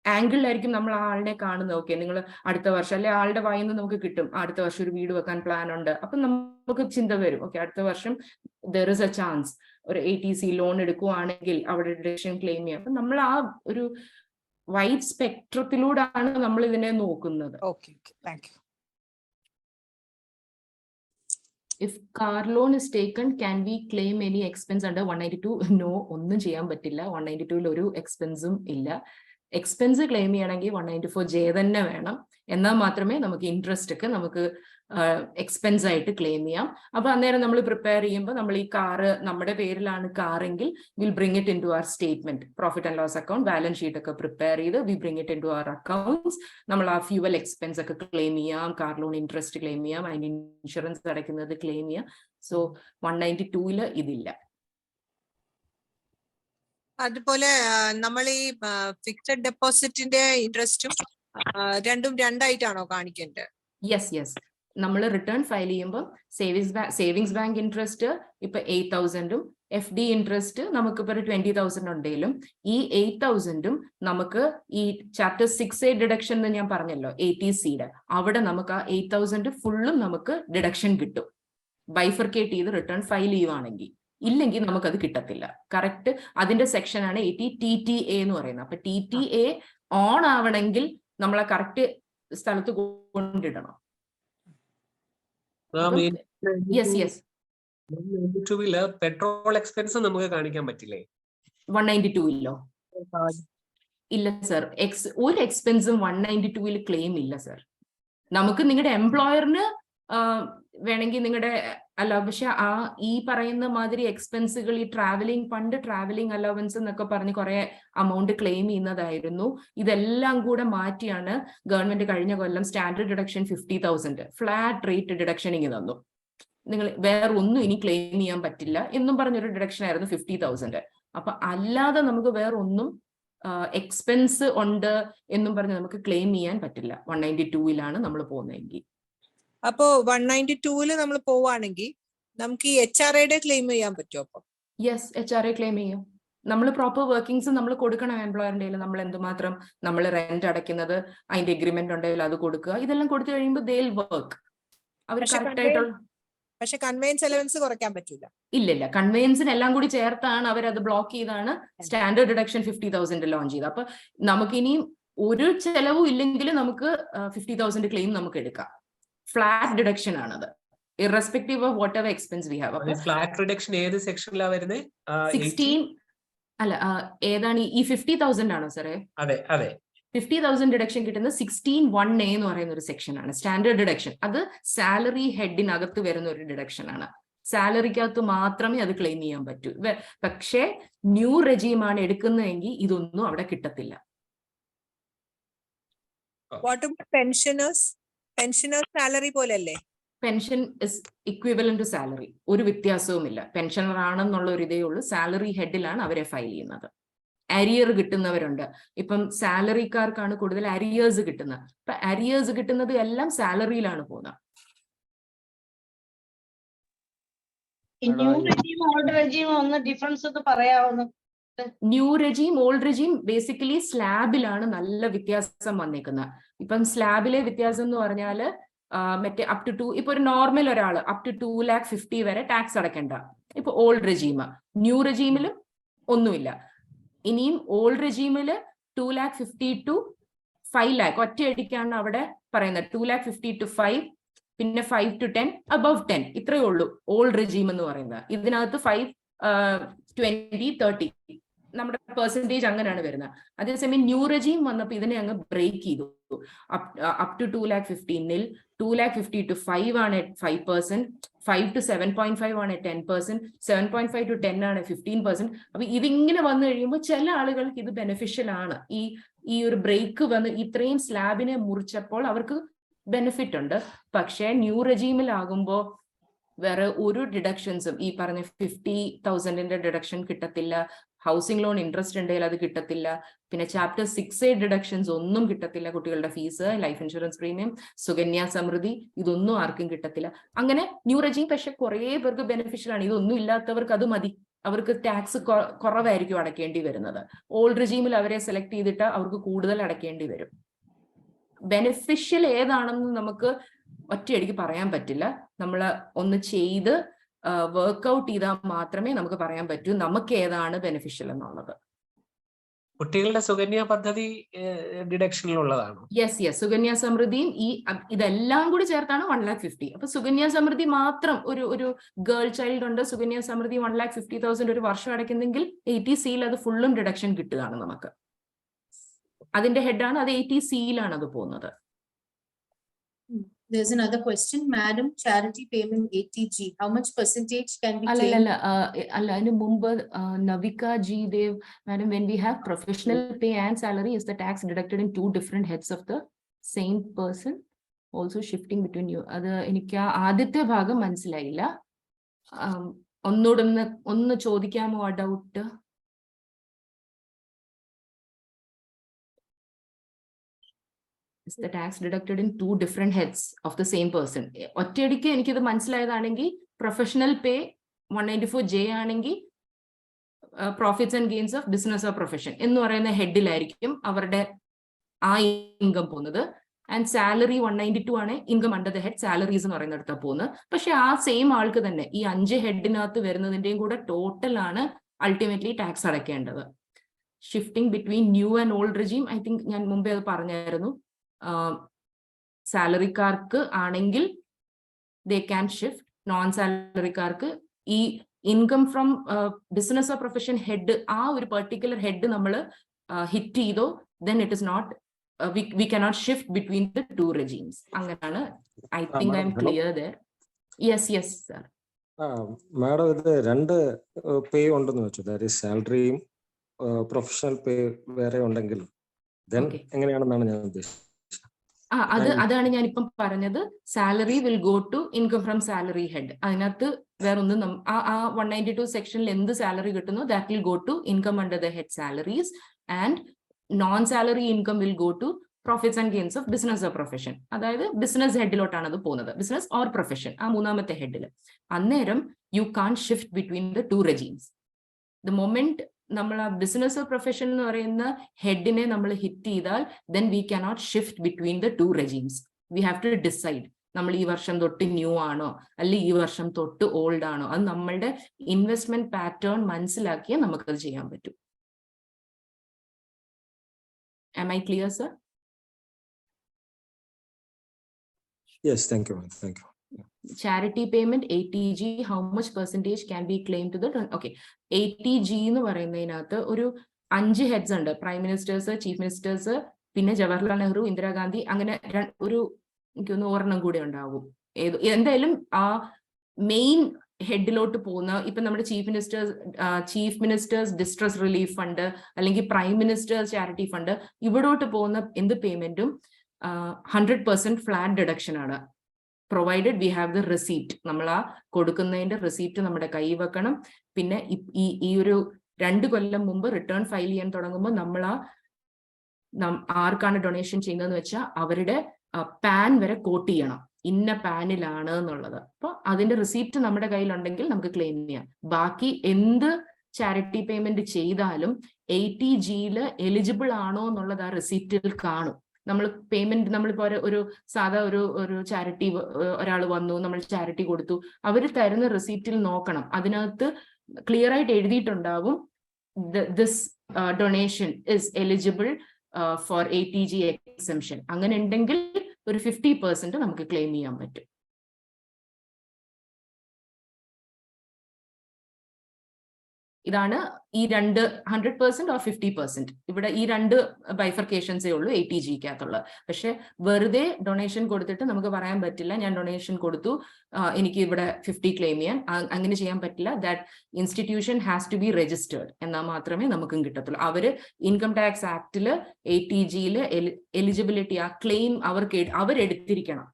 ആംഗിളിലായിരിക്കും നമ്മൾ ആ ആളിനെ കാണുന്നത്. ഓക്കെ, നിങ്ങൾ അടുത്ത വർഷം അല്ലെ ആളുടെ വായിൽ നിന്ന് നമുക്ക് കിട്ടും അടുത്ത വർഷം ഒരു വീട് വെക്കാൻ പ്ലാൻ ഉണ്ട്, അപ്പൊ നമുക്ക് ചിന്ത വരും ഓക്കെ അടുത്ത വർഷം ദർ ഇസ് എ ചാൻസ് ഒരു ATC ലോൺ എടുക്കുവാണെങ്കിൽ അവിടെ ഡിഡക്ഷൻ ക്ലെയിം ചെയ്യാം. അപ്പൊ നമ്മൾ ആ ഒരു വൈഡ് സ്പെക്ട്രത്തിലൂടെയാണ് നമ്മൾ ഇതിനെ നോക്കുന്നത്. If car loan is taken, can we claim any expense under 192? No, ഒന്നും ചെയ്യാൻ പറ്റില്ല. 192 ഒരു എക്സ്പെൻസും ഇല്ല. എക്സ്പെൻസ് ക്ലെയിം ചെയ്യണമെങ്കിൽ 194J തന്നെ വേണം, എന്നാൽ മാത്രമേ നമുക്ക് ഇൻട്രസ്റ്റ് ഒക്കെ നമുക്ക് എക്സ്പെൻസ് ആയിട്ട് ക്ലെയിം ചെയ്യാം. അപ്പൊ അന്നേരം നമ്മൾ പ്രിപ്പയർ ചെയ്യുമ്പോൾ നമ്മൾ ഈ കാറ് നമ്മുടെ പേരിലാണ് കാറെങ്കിൽ will bring it in to our statement, profit and loss account, balance sheet ഒക്കെ പ്രിപ്പയർ ചെയ്ത് we bring it in to our accounts. നമ്മൾ ആ ഫ്യൂവൽ എക്സ്പെൻസ് ഒക്കെ ക്ലെയിം ചെയ്യാം, കാർ ലോൺ ഇൻട്രസ്റ്റ് ക്ലെയിം ചെയ്യാം, അതിന് ഇൻഷുറൻസ് അടയ്ക്കുന്നത് ക്ലെയിം ചെയ്യാം. സോ 192 ഇതില്ല. അതുപോലെ നമ്മൾ ഈ ഫിക്സഡ് ഡെപ്പോസിറ്റിന്റെ ഇൻട്രസ്റ്റും രണ്ടും രണ്ടായിട്ടാണോ കാണിക്കേണ്ടത്? യെസ്, നമ്മൾ റിട്ടേൺ ഫയൽ ചെയ്യുമ്പോൾ സേവിങ്സ് ബാങ്ക് ഇൻട്രസ്റ്റ് ഇപ്പൊ 8,000ഉം FD ഇൻട്രസ്റ്റ് നമുക്ക് ഇപ്പൊ 20,000 ഉണ്ടെങ്കിലും ഈ 8,000ഉം നമുക്ക് ഈ ചാപ്റ്റർ 6A ഡിഡക്ഷൻ എന്ന് ഞാൻ പറഞ്ഞല്ലോ ATCയുടെ, അവിടെ നമുക്ക് ആ 8,000 ഫുള്ളും നമുക്ക് ഡിഡക്ഷൻ കിട്ടും ബൈഫർക്കേറ്റ് ചെയ്ത് റിട്ടേൺ ഫയൽ ചെയ്യുവാണെങ്കിൽ. ഇല്ലെങ്കിൽ നമുക്കത് കിട്ടത്തില്ല. കറക്റ്റ് അതിന്റെ സെക്ഷനാണ് 80 TTA എന്ന് പറയുന്നത്. അപ്പൊ TTA ഓൺ ആവണമെങ്കിൽ നമ്മളെ കറക്റ്റ് സ്ഥലത്ത് കൊണ്ടിടണം. പെട്രോൾ എക്സ്പെൻസ് നമുക്ക് കാണിക്കാൻ പറ്റില്ലേ? 192 ഇല്ല സർ, ഒരു എക്സ്പെൻസും 192 ക്ലെയിം ഇല്ല സർ. നമുക്ക് നിങ്ങളുടെ എംപ്ലോയറിന് വേണമെങ്കിൽ നിങ്ങളുടെ അല്ല, പക്ഷെ ഈ പറയുന്ന മാതിരി എക്സ്പെൻസുകൾ ഈ ട്രാവലിംഗ് ഫണ്ട്, ട്രാവലിംഗ് അലവൻസ് എന്നൊക്കെ പറഞ്ഞ് കുറെ അമൗണ്ട് ക്ലെയിം ചെയ്യുന്നതായിരുന്നു. ഇതെല്ലാം കൂടെ മാറ്റിയാണ് ഗവൺമെന്റ് കഴിഞ്ഞ കൊല്ലം standard deduction 50,000 flat rate deduction ഇങ്ങനെ തന്നു. നിങ്ങൾ വേറെ ഒന്നും ഇനി ക്ലെയിം ചെയ്യാൻ പറ്റില്ല എന്നും പറഞ്ഞൊരു ഡിഡക്ഷൻ ആയിരുന്നു 50,000. അപ്പൊ അല്ലാതെ നമുക്ക് വേറെ ഒന്നും എക്സ്പെൻസ് ഉണ്ട് എന്നും പറഞ്ഞ് നമുക്ക് ക്ലെയിം ചെയ്യാൻ പറ്റില്ല. 192 നമ്മൾ പോകുന്നതെങ്കിൽ. അപ്പോ 192 നമ്മൾ പോവാണെങ്കിൽ നമുക്ക് ഈ HRAയുടെ ക്ലെയിം ചെയ്യാൻ പറ്റുമോ? അപ്പൊ യെസ്, HRA ക്ലെയിം ചെയ്യും. നമ്മൾ പ്രോപ്പർ വർക്കിംഗ്സ് നമ്മൾ കൊടുക്കണം എംപ്ലോയറിന്റെ. നമ്മൾ എന്തുമാത്രം നമ്മൾ റെന്റ് അടയ്ക്കുന്നത്, അതിന്റെ എഗ്രിമെന്റ് ഉണ്ടെങ്കിൽ അത് കൊടുക്കുക. ഇതെല്ലാം കൊടുത്തു കഴിയുമ്പോൾ ദേ വിൽ വർക്ക്. അവർ കറക്റ്റ് ആയിട്ടുള്ള. പക്ഷെ കൺവെയൻസ് അലവൻസ് കുറയ്ക്കാൻ പറ്റില്ല. ഇല്ല, കൺവെയൻസിന് എല്ലാം കൂടി ചേർത്താണ് അവരത് ബ്ലോക്ക് ചെയ്താണ് സ്റ്റാൻഡേർഡ് ഡിഡക്ഷൻ 50,000 ലോഞ്ച് ചെയ്തത്. അപ്പൊ നമുക്കിനിയും ഒരു ചെലവും ഇല്ലെങ്കിൽ നമുക്ക് 50,000 ക്ലെയിം നമുക്ക് എടുക്കാം. ഫ്ലാറ്റ് ഡിഡക്ഷൻ ആണത്, ഇറസ്പെക്ടീവ് of what ever expense we have. Flat reduction ഏത് സെക്ഷനിലാണ് വരുന്നത്? 16 അല്ല, ഏതാണ് ഈ 50,000 ആണോ സാറേ? അതെ 50,000 ഡിഡക്ഷൻ കിട്ടുന്നത് 16(1A) എന്ന് പറയുന്ന ഒരു സെക്ഷൻ ആണ്, സ്റ്റാൻഡേർഡ് ഡിഡക്ഷൻ. അത് സാലറി ഹെഡിനകത്ത് വരുന്ന ഒരു ഡിഡക്ഷൻ ആണ്. സാലറിക്കകത്ത് മാത്രമേ അത് ക്ലെയിം ചെയ്യാൻ പറ്റൂ. പക്ഷേ ന്യൂ റെജീമാണ് എടുക്കുന്നതെങ്കിൽ ഇതൊന്നും അവിടെ കിട്ടത്തില്ല. What about pensioners? Pensioners salary പോലല്ലേ? Pension is equivalent to salary. ഒരു വ്യത്യാസവുമില്ല. പെൻഷനർ ആണെന്നുള്ള ഒരു ഇതേ ഉള്ളൂ. സാലറി ഹെഡിലാണ് അവരെ ഫയൽ ചെയ്യുന്നത്. അരിയർ കിട്ടുന്നവരുണ്ട്. ഇപ്പം സാലറിക്കാർക്കാണ് കൂടുതൽ അരിയേഴ്സ് കിട്ടുന്നത്. ഇപ്പൊ അരിയേഴ്സ് കിട്ടുന്നത് എല്ലാം സാലറിയിലാണ് പോകുന്നത്. ന്യൂ റെജീം ഓൾഡ് റെജീം ഒന്ന് ഡിഫറൻസ് ഒന്ന് പറയാവുന്നു. New regime old regime basically സ്ലാബിലാണ് നല്ല വ്യത്യാസം വന്നേക്കുന്നത്. ഇപ്പം സ്ലാബിലെ വ്യത്യാസം എന്ന് പറഞ്ഞാല് മറ്റേ അപ് ടു 2, ഇപ്പൊ ഒരു നോർമൽ ഒരാള് അപ് ടു 2,50,000 വരെ ടാക്സ് അടയ്ക്കണ്ട. ഇപ്പൊ ഓൾഡ് റെജീം. ന്യൂ റെജീമിലും ഒന്നുമില്ല. ഇനിയും ഓൾഡ് റെജീമില് 2,50,000 to 5 lakh ഒറ്റയടിക്കാണ് അവിടെ പറയുന്നത്. 2,50,000 to 5, പിന്നെ 5 to 10, above 10, ഇത്രയേ ഉള്ളൂ ഓൾഡ് റെജീം എന്ന് പറയുന്നത്. ഇതിനകത്ത് 5, 20, 30 നമ്മുടെ പെർസെൻറ്റേജ് അങ്ങനെയാണ് വരുന്നത്. അതേസമയം ന്യൂ റെജീം വന്നപ്പോൾ ഇതിനെ അങ്ങ് ബ്രേക്ക് ചെയ്തു. അപ് ടു 2,15,000 2,50,000 to 5 ആണ് 5%, 5 to 7.5 ആണ് 10%, 7.5 to 10 ആണ് 15%. അപ്പൊ ഇതിങ്ങനെ വന്നു കഴിയുമ്പോൾ ചില ആളുകൾക്ക് ഇത് ബെനിഫിഷ്യൽ ആണ്. ഈ ഒരു ബ്രേക്ക് വന്ന് ഇത്രയും സ്ലാബിനെ മുറിച്ചപ്പോൾ അവർക്ക് ബെനിഫിറ്റ് ഉണ്ട്. പക്ഷേ ന്യൂ റെജീമിലാകുമ്പോൾ വേറെ ഒരു ഡിഡക്ഷൻസും ഈ പറഞ്ഞ 50,000 ഡിഡക്ഷൻ കിട്ടത്തില്ല. ഹൗസിംഗ് ലോൺ ഇൻട്രസ്റ്റ് ഉണ്ടെങ്കിൽ അത് കിട്ടത്തില്ല. പിന്നെ ചാപ്റ്റർ 6A ഡിഡക്ഷൻസ് ഒന്നും കിട്ടത്തില്ല. കുട്ടികളുടെ fees, life insurance premium, Sukanya Samriddhi, ഇതൊന്നും ആർക്കും കിട്ടത്തില്ല. അങ്ങനെ ന്യൂ റെജീം പക്ഷെ കുറേ പേർക്ക് ബെനിഫിഷ്യൽ ആണ്. ഇതൊന്നും ഇല്ലാത്തവർക്ക് അത് മതി. അവർക്ക് ടാക്സ് കുറവായിരിക്കും അടയ്ക്കേണ്ടി വരുന്നത്. ഓൾഡ് റെജീമിൽ അവരെ സെലക്ട് ചെയ്തിട്ട് അവർക്ക് കൂടുതൽ അടയ്ക്കേണ്ടി വരും. ബെനിഫിഷ്യൽ ഏതാണെന്ന് നമുക്ക് ഒറ്റയടിക്ക് പറയാൻ പറ്റില്ല. നമ്മൾ ഒന്ന് ചെയ്ത് വർക്ക്ഔട്ട് ചെയ്താൽ മാത്രമേ നമുക്ക് പറയാൻ പറ്റൂ നമുക്ക് ഏതാണ് ബെനിഫിഷ്യൽ എന്നുള്ളത്. കുട്ടികളുടെ സുകന്യ പദ്ധതി ഡിഡക്ഷനിലുള്ളതാണ്. യെസ്, സുകന്യ സമൃദ്ധിയും ഇതെല്ലാം കൂടി ചേർത്താണ് 1,50,000. അപ്പൊ സുകന്യ സമൃദ്ധി മാത്രം ഒരു ഗേൾ ചൈൽഡ് ഉണ്ട്, സുകന്യ സമൃദ്ധി 1,50,000 ഒരു വർഷം അടയ്ക്കുന്നെങ്കിൽ 80Cയിൽ അത് ഫുള്ളും ഡിഡക്ഷൻ കിട്ടുകയാണ് നമുക്ക്. അതിന്റെ ഹെഡാണ് അത്. 80Cയിലാണ് അത് പോകുന്നത്. There's another question, Madam. Charity payment 80G. How much percentage can be claimed? അതിന് മുമ്പ് Navika G Dev, Madam, when we have professional pay and salary, is the tax deducted in 2 different heads of the same person? Also shifting between you. അത് എനിക്ക് ആദ്യത്തെ ഭാഗം മനസ്സിലായില്ല. ഒന്ന് ചോദിക്കാമോ ആ doubt? Is the tax deducted in 2 different heads of the same person? ഒറ്റയടിക്ക് എനിക്കിത് മനസ്സിലായതാണെങ്കിൽ professional pay 194J ആണെങ്കിൽ profits and gains of business of profession എന്ന് പറയുന്ന ഹെഡിലായിരിക്കും അവരുടെ ആ ഇൻകം പോകുന്നത്. ആൻഡ് സാലറി 192 ആണ് income under the head salaries എന്ന് പറയുന്നിടത്താണ് പോകുന്നത്. പക്ഷെ ആ സെയിം ആൾക്ക് തന്നെ ഈ 5 ഹെഡിനകത്ത് വരുന്നതിന്റെയും കൂടെ ടോട്ടൽ ആണ് അൾട്ടിമേറ്റ്ലി ടാക്സ് അടയ്ക്കേണ്ടത്. Shifting between new and old regime, I think ഞാൻ മുമ്പേ അത് പറഞ്ഞായിരുന്നു. സാലറിക്കാർക്ക് ആണെങ്കിൽ ദേ ക്യാൻ ഷിഫ്റ്റ്. നോൺ സാലറിക്കാർക്ക് ഈ income from business of profession head, ആ ഒരു പെർട്ടിക്കുലർ ഹെഡ് നമ്മൾ ഹിറ്റ് ചെയ്തോ, then it is not, we cannot shift between the 2 regimes. അങ്ങനെയാണ്. I think I'm clear there. Yes, sir. Madam, ഇത് 2 പേ ഉണ്ടെന്ന് വെച്ചു. That is സാലറിയും പ്രൊഫഷണൽ പേ വേറെ ഉണ്ടെങ്കിൽ then എങ്ങനെയാണെന്നാണ് ഞാൻ ഉദ്ദേശിച്ചത്. അതാണ് ഞാൻ ഇപ്പം പറഞ്ഞത്. Salary will go to income from salary head. അതിനകത്ത് വേറൊന്നും ആ 192 സെക്ഷനിൽ എന്ത് സാലറി കിട്ടുന്നു that will go to income under the head salaries, and non salary income will go to profits and gains of business of profession. അതായത് business ഹെഡിലോട്ടാണ് അത് പോകുന്നത്, ബിസിനസ് ഓർ പ്രൊഫഷൻ, ആ 3ാമത്തെ ഹെഡിൽ. അന്നേരം you can shift between the 2 regimes. The moment നമ്മൾ ആ ബിസിനസ് ഓഫ് പ്രൊഫഷൻ എന്ന് പറയുന്ന ഹെഡിനെ നമ്മൾ ഹിറ്റ് ചെയ്താൽ then we cannot shift between the 2 regimes. We have to decide നമ്മൾ ഈ വർഷം തൊട്ട് ന്യൂ ആണോ അല്ലെങ്കിൽ ഈ വർഷം തൊട്ട് ഓൾഡ് ആണോ. അത് നമ്മളുടെ ഇൻവെസ്റ്റ്മെന്റ് പാറ്റേൺ മനസ്സിലാക്കിയാൽ നമുക്കത് ചെയ്യാൻ പറ്റും. Am I clear, sir? Yes, thank you. Charity payment 80G, how much percentage can be claimed to the? Okay, 80G എന്ന് പറയുന്നതിനകത്ത് ഒരു 5 ഹെഡ്സ് ഉണ്ട്. പ്രൈം മിനിസ്റ്റേഴ്സ്, ചീഫ് മിനിസ്റ്റേഴ്സ്, പിന്നെ ജവഹർലാൽ നെഹ്റു, ഇന്ദിരാഗാന്ധി, അങ്ങനെ എനിക്കൊന്ന് ഒരെണ്ണം കൂടെ ഉണ്ടാവും. എന്തായാലും ആ മെയിൻ ഹെഡിലോട്ട് പോകുന്ന ഇപ്പൊ നമ്മുടെ chief ministers distress relief fund അല്ലെങ്കിൽ പ്രൈം മിനിസ്റ്റേഴ്സ് ചാരിറ്റി ഫണ്ട് ഇവിടോട്ട് പോകുന്ന എന്ത് പേയ്മെന്റും 100% ഫ്ലാറ്റ് ഡിഡക്ഷൻ ആണ്, provided we have the receipt. നമ്മൾ ആ കൊടുക്കുന്നതിന്റെ റെസീപ്റ്റ് നമ്മുടെ കൈ വെക്കണം. പിന്നെ ഈ ഒരു 2 കൊല്ലം മുമ്പ് റിട്ടേൺ ഫയൽ ചെയ്യാൻ തുടങ്ങുമ്പോൾ നമ്മൾ ആർക്കാണ് ഡൊണേഷൻ ചെയ്യുന്നതെന്ന് വെച്ചാൽ അവരുടെ പാൻ വരെ കോട്ട് ചെയ്യണം, ഇന്ന പാനിലാണ് എന്നുള്ളത്. അപ്പോൾ അതിന്റെ റിസീപ്റ്റ് നമ്മുടെ കയ്യിലുണ്ടെങ്കിൽ നമുക്ക് ക്ലെയിം ചെയ്യാം. ബാക്കി എന്ത് ചാരിറ്റി പേയ്മെന്റ് ചെയ്താലും 80Gയിൽ എലിജിബിൾ ആണോ എന്നുള്ളത് ആ റിസീപ്റ്റിൽ കാണും. നമ്മൾ പേയ്മെന്റ് നമ്മളിപ്പോ ഒരു സാധാ ഒരു ചാരിറ്റി ഒരാൾ വന്നു, നമ്മൾ ചാരിറ്റി കൊടുത്തു, അവർ തരുന്ന റിസീപ്റ്റിൽ നോക്കണം, അതിനകത്ത് ക്ലിയർ ആയിട്ട് എഴുതിയിട്ടുണ്ടാവും this donation is eligible for 80G exemption. അങ്ങനെ ഉണ്ടെങ്കിൽ ഒരു 50% നമുക്ക് ക്ലെയിം ചെയ്യാൻ പറ്റും. ഇതാണ് ഈ 100% ഓർ 50%. ഇവിടെ ഈ 2 ബൈഫർക്കേഷൻസേ ഉള്ളൂ 80Gക്കകത്തുള്ളത്. പക്ഷെ വെറുതെ ഡൊണേഷൻ കൊടുത്തിട്ട് നമുക്ക് പറയാൻ പറ്റില്ല ഞാൻ ഡൊണേഷൻ കൊടുത്തു എനിക്ക് ഇവിടെ 50 ക്ലെയിം ചെയ്യാൻ. അങ്ങനെ ചെയ്യാൻ പറ്റില്ല. That institution has to be registered എന്നാൽ മാത്രമേ നമുക്കും കിട്ടത്തുള്ളൂ. അവര് ഇൻകം ടാക്സ് ആക്ടില് 80Gയിൽ എലിജിബിലിറ്റി ആ ക്ലെയിം അവരെടുത്തിരിക്കണം.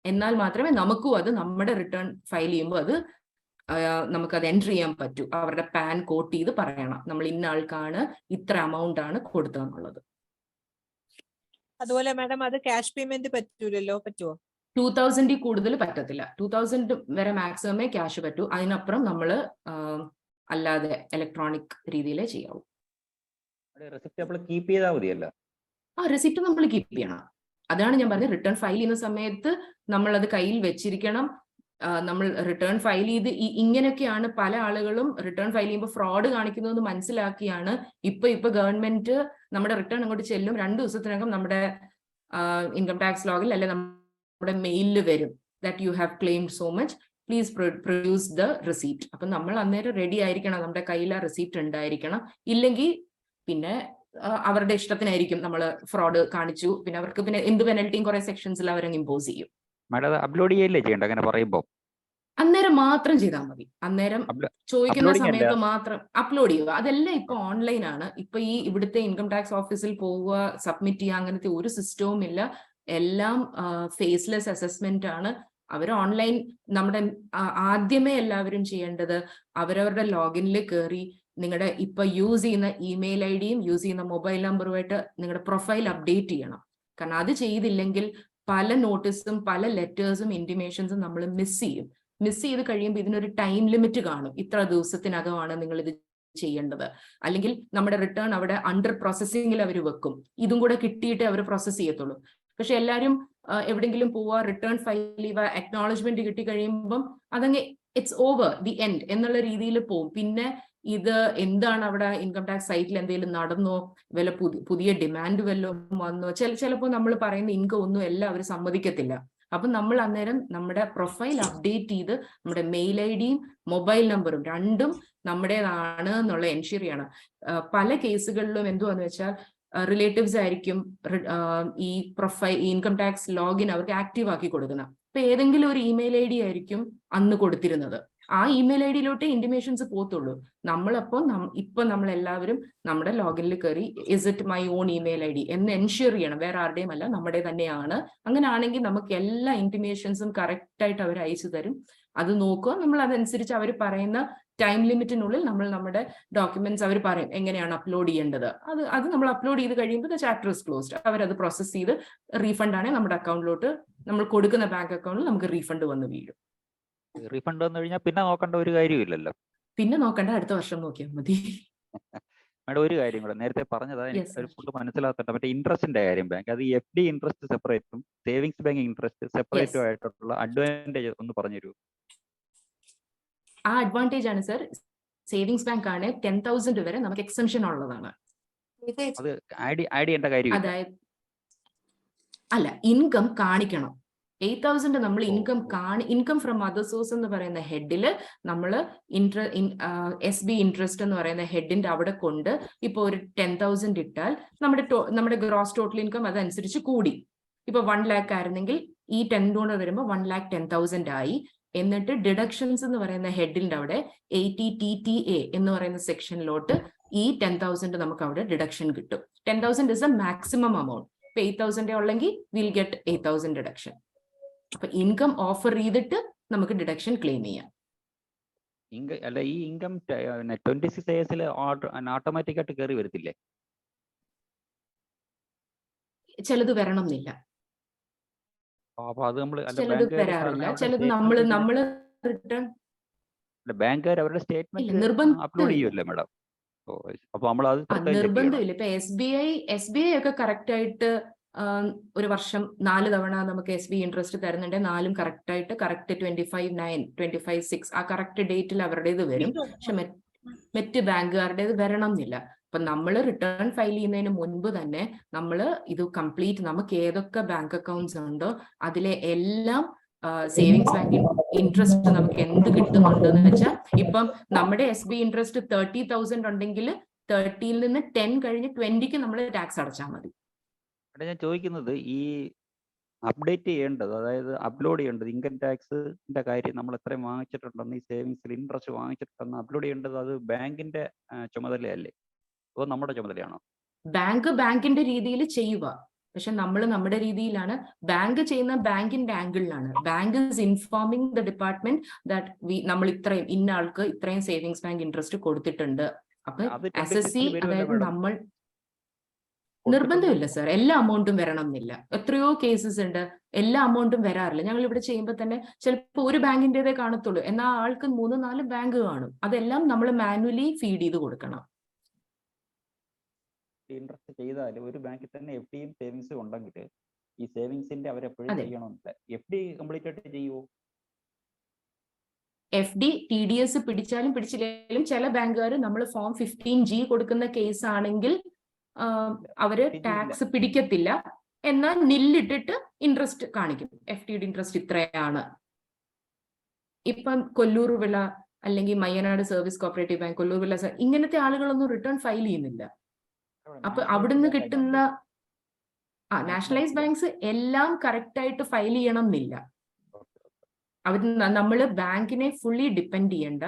എന്നാൽ മാത്രമേ നമുക്കും അത് നമ്മുടെ റിട്ടേൺ ഫയൽ ചെയ്യുമ്പോൾ അത് നമുക്കത് എൻട്രി ചെയ്യാൻ പറ്റൂ. അവരുടെ പാൻ കോട്ട് ചെയ്ത് പറയണം നമ്മൾ ഇന്ന ആൾക്കാണ് ഇത്ര എമൗണ്ട് ആണ് കൊടുത്തതെന്നുള്ളത്. അതുപോലെ മാഡം അത് ക്യാഷ് പേയ്മെന്റ് പറ്റൂലല്ലോ, പറ്റുമോ? 2000 കൂടുതൽ പറ്റത്തില്ല. 2000 വരെ മാക്സിമമേ ക്യാഷ് പറ്റൂ. അതിനപ്പുറം നമ്മൾ അല്ലാതെ ഇലക്ട്രോണിക് രീതിയിലേ ചെയ്യാവൂ. കീപ്പ് ചെയ്താൽ മതിയല്ലോ. റെസിപ്റ്റ് നമ്മൾ കീപ്പ് ചെയ്യണം. അതാണ് ഞാൻ പറഞ്ഞത്, റിട്ടേൺ ഫയൽ ചെയ്യുന്ന സമയത്ത് നമ്മൾ അത് കയ്യിൽ വെച്ചിരിക്കണം. നമ്മൾ റിട്ടേൺ ഫയൽ ചെയ്ത് ഇങ്ങനെയൊക്കെയാണ് പല ആളുകളും റിട്ടേൺ ഫയൽ ചെയ്യുമ്പോൾ ഫ്രോഡ് കാണിക്കുന്നതെന്ന് മനസ്സിലാക്കിയാണ് ഇപ്പൊ ഗവൺമെന്റ് നമ്മുടെ റിട്ടേൺ അങ്ങോട്ട് ചെല്ലും, 2 ദിവസത്തിനകം നമ്മുടെ ഇൻകം ടാക്സ് ലോഗിൽ അല്ലെ നമ്മുടെ മെയിലിൽ വരും that you have claimed so much, please produce the receipt. അപ്പൊ നമ്മൾ അന്നേരം റെഡി ആയിരിക്കണം, നമ്മുടെ കയ്യിൽ ആ റിസീപ്റ്റ് ഉണ്ടായിരിക്കണം. ഇല്ലെങ്കിൽ പിന്നെ അവരുടെ ഇഷ്ടത്തിനായിരിക്കും നമ്മൾ ഫ്രോഡ് കാണിച്ചു, പിന്നെ അവർക്ക് പിന്നെ എന്ത് പെനൽറ്റിയും കുറെ സെക്ഷൻസിൽ അവരങ്ങ് ഇമ്പോസ് ചെയ്യും. മാഡം അത് അപ്ലോഡ് ചെയ്യല്ലേ ചെയ്യണ്ട അങ്ങനെ പറയുമ്പോൾ? അന്നേരം മാത്രം ചെയ്താൽ മതി. അന്നേരം ചോദിക്കുന്ന സമയത്ത് മാത്രം അപ്ലോഡ് ചെയ്യുക. അതെല്ലാം ഇപ്പൊ ഓൺലൈൻ ആണ്. ഇപ്പൊ ഇവിടുത്തെ ഇൻകം ടാക്സ് ഓഫീസിൽ പോവുക, സബ്മിറ്റ് ചെയ്യുക, അങ്ങനത്തെ ഒരു സിസ്റ്റവും ഇല്ല. എല്ലാം ഫേസ്ലെസ് അസസ്മെന്റ് ആണ്. അവർ ഓൺലൈൻ നമ്മുടെ ആദ്യമേ എല്ലാവരും ചെയ്യേണ്ടത് അവരവരുടെ ലോഗിനിൽ കയറി നിങ്ങളുടെ ഇപ്പൊ യൂസ് ചെയ്യുന്ന ഇമെയിൽ ഐഡിയും യൂസ് ചെയ്യുന്ന മൊബൈൽ നമ്പറുമായിട്ട് നിങ്ങളുടെ പ്രൊഫൈൽ അപ്ഡേറ്റ് ചെയ്യണം. കാരണം അത് ചെയ്തില്ലെങ്കിൽ പല നോട്ടീസും പല ലെറ്റേഴ്സും ഇന്റിമേഷൻസും നമ്മൾ മിസ് ചെയ്ത് കഴിയുമ്പോൾ ഇതിനൊരു ടൈം ലിമിറ്റ് കാണും. ഇത്ര ദിവസത്തിനകമാണ് നിങ്ങൾ ഇത് ചെയ്യേണ്ടത്. അല്ലെങ്കിൽ നമ്മുടെ റിട്ടേൺ അവിടെ അണ്ടർ പ്രോസസ്സിംഗിൽ അവർ വെക്കും. ഇതും കൂടെ കിട്ടിയിട്ടേ അവർ പ്രോസസ് ചെയ്യത്തുള്ളൂ. പക്ഷെ എല്ലാവരും എവിടെയെങ്കിലും പോവുക, റിട്ടേൺ ഫയൽ ചെയ്യുക, അക്നോളജ്മെന്റ് കിട്ടി കഴിയുമ്പം അതങ്ങ് ഇറ്റ്സ് ഓവർ ദി എൻഡ് എന്നുള്ള രീതിയിൽ പോവും. പിന്നെ ഇത് എന്താണ് അവിടെ ഇൻകം ടാക്സ് സൈറ്റിൽ എന്തെങ്കിലും നടന്നോ, വല്ല പുതിയ ഡിമാൻഡ് വല്ലതും വന്നോ, ചിലപ്പോൾ നമ്മൾ പറയുന്ന ഇൻകം ഒന്നും എല്ലാം അവർ സമ്മതിക്കത്തില്ല. അപ്പൊ നമ്മൾ അന്നേരം നമ്മുടെ പ്രൊഫൈൽ അപ്ഡേറ്റ് ചെയ്ത് നമ്മുടെ മെയിൽ ഐഡിയും മൊബൈൽ നമ്പറും 2ഉം നമ്മുടേതാണ് എന്നുള്ള എൻഷുർ ചെയ്യണം. പല കേസുകളിലും എന്തുവാന്ന് വെച്ചാൽ റിലേറ്റീവ്സ് ആയിരിക്കും ഈ പ്രൊഫൈൽ ഇൻകം ടാക്സ് ലോഗിൻ അവർക്ക് ആക്റ്റീവ് ആക്കി കൊടുക്കുന്നത്. അപ്പൊ ഏതെങ്കിലും ഒരു ഇമെയിൽ ഐഡി ആയിരിക്കും അന്ന് കൊടുത്തിരുന്നത്. ആ ഇമെയിൽ ഐഡിയിലോട്ടേ ഇന്റിമേഷൻസ് പോത്തുള്ളൂ. ഇപ്പൊ നമ്മൾ എല്ലാവരും നമ്മുടെ ലോഗിനിൽ കയറി is it my own email ID എന്ന് എൻഷുർ ചെയ്യണം. വേറെ ആരുടെയും അല്ല, നമ്മുടെ തന്നെയാണ്. അങ്ങനെ ആണെങ്കിൽ നമുക്ക് എല്ലാ ഇന്റിമേഷൻസും കറക്റ്റ് ആയിട്ട് അവർ അയച്ചു തരും. അത് നോക്കുക, നമ്മൾ അതനുസരിച്ച് അവർ പറയുന്ന ടൈം ലിമിറ്റിനുള്ളിൽ നമ്മൾ നമ്മുടെ ഡോക്യുമെന്റ്സ് അവർ പറയും എങ്ങനെയാണ് അപ്ലോഡ് ചെയ്യേണ്ടത്. അത് നമ്മൾ അപ്ലോഡ് ചെയ്ത് കഴിയുമ്പോൾ ദ ചാപ്റ്റർ ഇസ് ക്ലോസ്ഡ്. അവരത് പ്രോസസ് ചെയ്ത് റീഫണ്ട് ആണെങ്കിൽ നമ്മുടെ അക്കൗണ്ടിലോട്ട് നമ്മൾ കൊടുക്കുന്ന ബാങ്ക് അക്കൗണ്ടിൽ നമുക്ക് റീഫണ്ട് വന്ന് വീഴും. റീഫണ്ട് വന്നു കഴിഞ്ഞാൽ പിന്നെ നോക്കേണ്ട ഒരു കാര്യമില്ലല്ലോ. പിന്നെ നോക്കണ്ട, അടുത്ത വർഷം നോക്കിയാൽ മതി. മാഡം ഒരു കാര്യം കൂടെ നേരത്തെ പറഞ്ഞതാ എനിക്ക് മനസ്സിലാക്കട്ടെ, മറ്റേ ഇൻട്രസ്റ്റിന്റെ കാര്യം. ബാങ്ക് അത് FD ഇൻട്രസ്റ്റ് സെപ്പറേറ്റും സേവിങ്സ് ബാങ്ക് ഇൻട്രസ്റ്റ് സെപ്പറേറ്റും ആയിട്ടുള്ള അഡ്വാൻറ്റേജ് ഒന്ന് പറഞ്ഞു തരൂ. ആ അഡ്വാൻറ്റേജ് ആണ് സർ, സേവിങ്സ് ബാങ്ക് ആണ് 10,000 വരെ നമുക്ക് എക്സംഷൻ ഉള്ളതാണ്. അത് ആഡ് ചെയ്യേണ്ട കാര്യം അതായത് അല്ല, ഇൻകം കാണിക്കണം. 8,000 നമ്മൾ ഇൻകം ഫ്രം അതർ സോഴ്സ് എന്ന് പറയുന്ന ഹെഡില് നമ്മൾ SB ഇൻട്രസ്റ്റ് എന്ന് പറയുന്ന ഹെഡിന്റെ അവിടെ കൊണ്ട് ഇപ്പൊ ഒരു 10,000 ഇട്ടാൽ നമ്മുടെ ഗ്രോസ് ടോട്ടൽ ഇൻകം അതനുസരിച്ച് കൂടി. ഇപ്പൊ 1 lakh ആയിരുന്നെങ്കിൽ ഈ 10 കൊണ്ട് വരുമ്പോൾ 1,10,000 ആയി. എന്നിട്ട് ഡിഡക്ഷൻസ് എന്ന് പറയുന്ന ഹെഡിന്റെ അവിടെ 80TTA എന്ന് പറയുന്ന സെക്ഷനിലോട്ട് ഈ 10,000 നമുക്ക് അവിടെ ഡിഡക്ഷൻ കിട്ടും. 10,000 ഇസ് എ മാക്സിമം എമൗണ്ട്. ഇപ്പൊ 8,000 ഉള്ളെങ്കിൽ വിൽ ഗെറ്റ് 8,000 ഡിഡക്ഷൻ. അപ്പൊ ഇൻകം ഓഫർ ചെയ്തിട്ട് നമുക്ക് ഡിഡക്ഷൻ ക്ലെയിം ചെയ്യാം. അല്ല, ഈ ഇൻകം 26 AS ഓട്ടോമാറ്റിക് ആയിട്ട് കയറി വരത്തില്ലേ? ചിലത് വരണം എന്നില്ല, അപ്പൊ അത് നമ്മൾ ചിലത് വരാറില്ല, ചിലത് നമ്മള് റിട്ടേൺ ബാങ്കുകാർ അവരുടെ സ്റ്റേറ്റ്മെന്റ് നിർബന്ധം അപ്ലോഡ് ചെയ്യുമല്ലേ മാഡം? അപ്പൊ നമ്മൾ അത് നിർബന്ധമില്ല. ഇപ്പൊ SBI ഒക്കെ കറക്റ്റ് ആയിട്ട് ഒരു വർഷം 4 തവണ നമുക്ക് SBI ഇൻട്രസ്റ്റ് തരുന്നുണ്ട്. 4ഉം കറക്റ്റ് ആയിട്ട് കറക്റ്റ് 25/9, 25/6 ആ കറക്റ്റ് ഡേറ്റിൽ അവരുടേത് വരും. പക്ഷെ മറ്റ് ബാങ്കുകാരുടേത് വരണം എന്നില്ല. അപ്പൊ നമ്മൾ റിട്ടേൺ ഫയൽ ചെയ്യുന്നതിന് മുൻപ് തന്നെ നമ്മൾ ഇത് കംപ്ലീറ്റ് നമുക്ക് ഏതൊക്കെ ബാങ്ക് അക്കൗണ്ട്സ് ഉണ്ടോ അതിലെ എല്ലാം സേവിങ്സ് ബാങ്ക് ഇൻട്രസ്റ്റ് നമുക്ക് എന്ത് കിട്ടുന്നുണ്ടെന്ന് വെച്ചാൽ, ഇപ്പം നമ്മുടെ SBI ഇൻട്രസ്റ്റ് 30,000 ഉണ്ടെങ്കിൽ 30ൽ നിന്ന് 10 കഴിഞ്ഞ് 20ക്ക് നമ്മൾ ടാക്സ് അടച്ചാൽ മതി. ഞാൻ ചോദിക്കുന്നത് ഈ അപ്ഡേറ്റ് ചെയ്യേണ്ടത്, അതായത് അപ്ലോഡ് ചെയ്യേണ്ടത് ഇൻകം ടാക്സിന്റെ കാര്യം നമ്മൾ എത്രയും വാങ്ങിച്ചിട്ടുണ്ടെന്ന്, ഈ സേവിങ്സിൽ ഇൻട്രസ്റ്റ് വാങ്ങിച്ചിട്ടുണ്ടെന്ന് അപ്ലോഡ് ചെയ്യേണ്ടത് അത് ബാങ്കിന്റെ ചുമതലയല്ലേ, അതോ നമ്മുടെ ചുമതലയാണോ? ബാങ്കിന്റെ രീതിയിൽ ചെയ്യുക, പക്ഷെ നമ്മൾ നമ്മുടെ രീതിയിലാണ്. ബാങ്ക് ചെയ്യുന്ന ബാങ്കിന്റെ ആംഗിളിലാണ്. Bank is informing the department that നമ്മൾ ഇത്രയും ഇന്ന ആൾക്ക് ഇത്രയും സേവിങ്സ് ബാങ്ക് ഇൻട്രസ്റ്റ് കൊടുത്തിട്ടുണ്ട്. അപ്പൊ SSC അതായത് നമ്മൾ നിർബന്ധമില്ല സർ, എല്ലാ അമൗണ്ടും വരണം എന്നില്ല. എത്രയോ കേസസ് ഉണ്ട് എല്ലാ അമൗണ്ടും വരാറില്ല. ഞങ്ങൾ ഇവിടെ ചെയ്യുമ്പോൾ തന്നെ ചിലപ്പോൾ ഒരു ബാങ്കിൻ്റെതേ കാണത്തുള്ളൂ, എന്നാൽ ആൾക്ക് 3-4 ബാങ്ക് കാണും. അതെല്ലാം നമ്മൾ മാനുവലി ഫീഡ് ചെയ്ത് കൊടുക്കണം. ഇൻട്രസ്റ്റ് ചെയ്താൽ ഒരു ബാങ്കിൽ തന്നെ FDയും സേവിങ്സും ഉണ്ടെങ്കിൽ ഈ സേവിങ്സിന്റെ അവരെപ്പോഴും ചെയ്യണമെന്നില്ല. FD കംപ്ലീറ്റ് ആയിട്ട് ചെയ്യുമോ? FD TDS പിടിച്ചാലും പിടിച്ചില്ലെങ്കിലും ചില ബാങ്കുകാർ നമ്മൾ ഫോം 15G കൊടുക്കുന്ന കേസ് ആണെങ്കിൽ അവര് ടാക്സ് പിടിക്കത്തില്ല, എന്നാൽ നില്ലിട്ടിട്ട് ഇൻട്രസ്റ്റ് കാണിക്കും. FDയുടെ ഇൻട്രസ്റ്റ് ഇത്രയാണ്. ഇപ്പം കൊല്ലൂർ വിള അല്ലെങ്കിൽ Mayyanad service cooperative bank, Kollur വിള, ഇങ്ങനത്തെ ആളുകളൊന്നും റിട്ടേൺ ഫയൽ ചെയ്യുന്നില്ല. അപ്പൊ അവിടുന്ന് കിട്ടുന്ന നാഷണലൈസ് ബാങ്ക്സ് എല്ലാം കറക്റ്റ് ആയിട്ട് ഫയൽ ചെയ്യണം എന്നില്ല. നമ്മൾ ബാങ്കിനെ ഫുള്ളി ഡിപ്പെൻഡ് ചെയ്യണ്ട.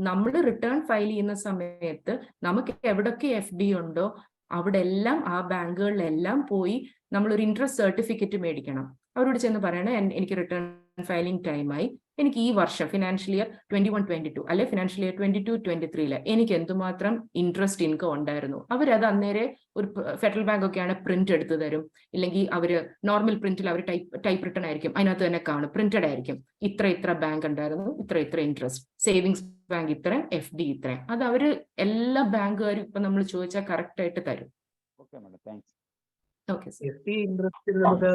നമ്മൾ റിട്ടേൺ ഫയൽ ചെയ്യുന്ന സമയത്ത് നമുക്ക് എവിടൊക്കെ FD ഉണ്ടോ അവിടെ എല്ലാം ആ ബാങ്കുകളിലെല്ലാം പോയി നമ്മളൊരു ഇൻട്രസ്റ്റ് സർട്ടിഫിക്കറ്റ് മേടിക്കണം. അവരോട് ചെന്ന് പറയണം, എനിക്ക് റിട്ടേൺ ഫയലിംഗ് ടൈമായി, എനിക്ക് ഈ വർഷം ഫിനാൻഷ്യൽ ഇയർ 21-22 അല്ലെ ഫിനാൻഷ്യൽ ഇയർ 22-23 എനിക്ക് എന്തുമാത്രം ഇൻട്രസ്റ്റ് ഇൻകം ഉണ്ടായിരുന്നു. അവരത് അന്നേരം ഒരു ഫെഡറൽ ബാങ്ക് ഒക്കെയാണ് പ്രിന്റ് എടുത്ത് തരും. ഇല്ലെങ്കിൽ അവര് നോർമൽ പ്രിന്റിൽ അവർ ടൈപ്പ് റിട്ടേൺ ആയിരിക്കും, അതിനകത്ത് തന്നെ കാണും, പ്രിന്റഡ് ആയിരിക്കും. ഇത്ര ബാങ്ക് ഉണ്ടായിരുന്നു, ഇത്ര ഇൻട്രസ്റ്റ്, സേവിങ്സ് ബാങ്ക് ഇത്രയും, FD ഇത്രയും. അത് അവര് എല്ലാ ബാങ്കുകാരും ഇപ്പൊ നമ്മൾ ചോദിച്ചാൽ കറക്റ്റ് ആയിട്ട് തരും. FD ഇൻട്രസ്റ്റിന് നമുക്ക്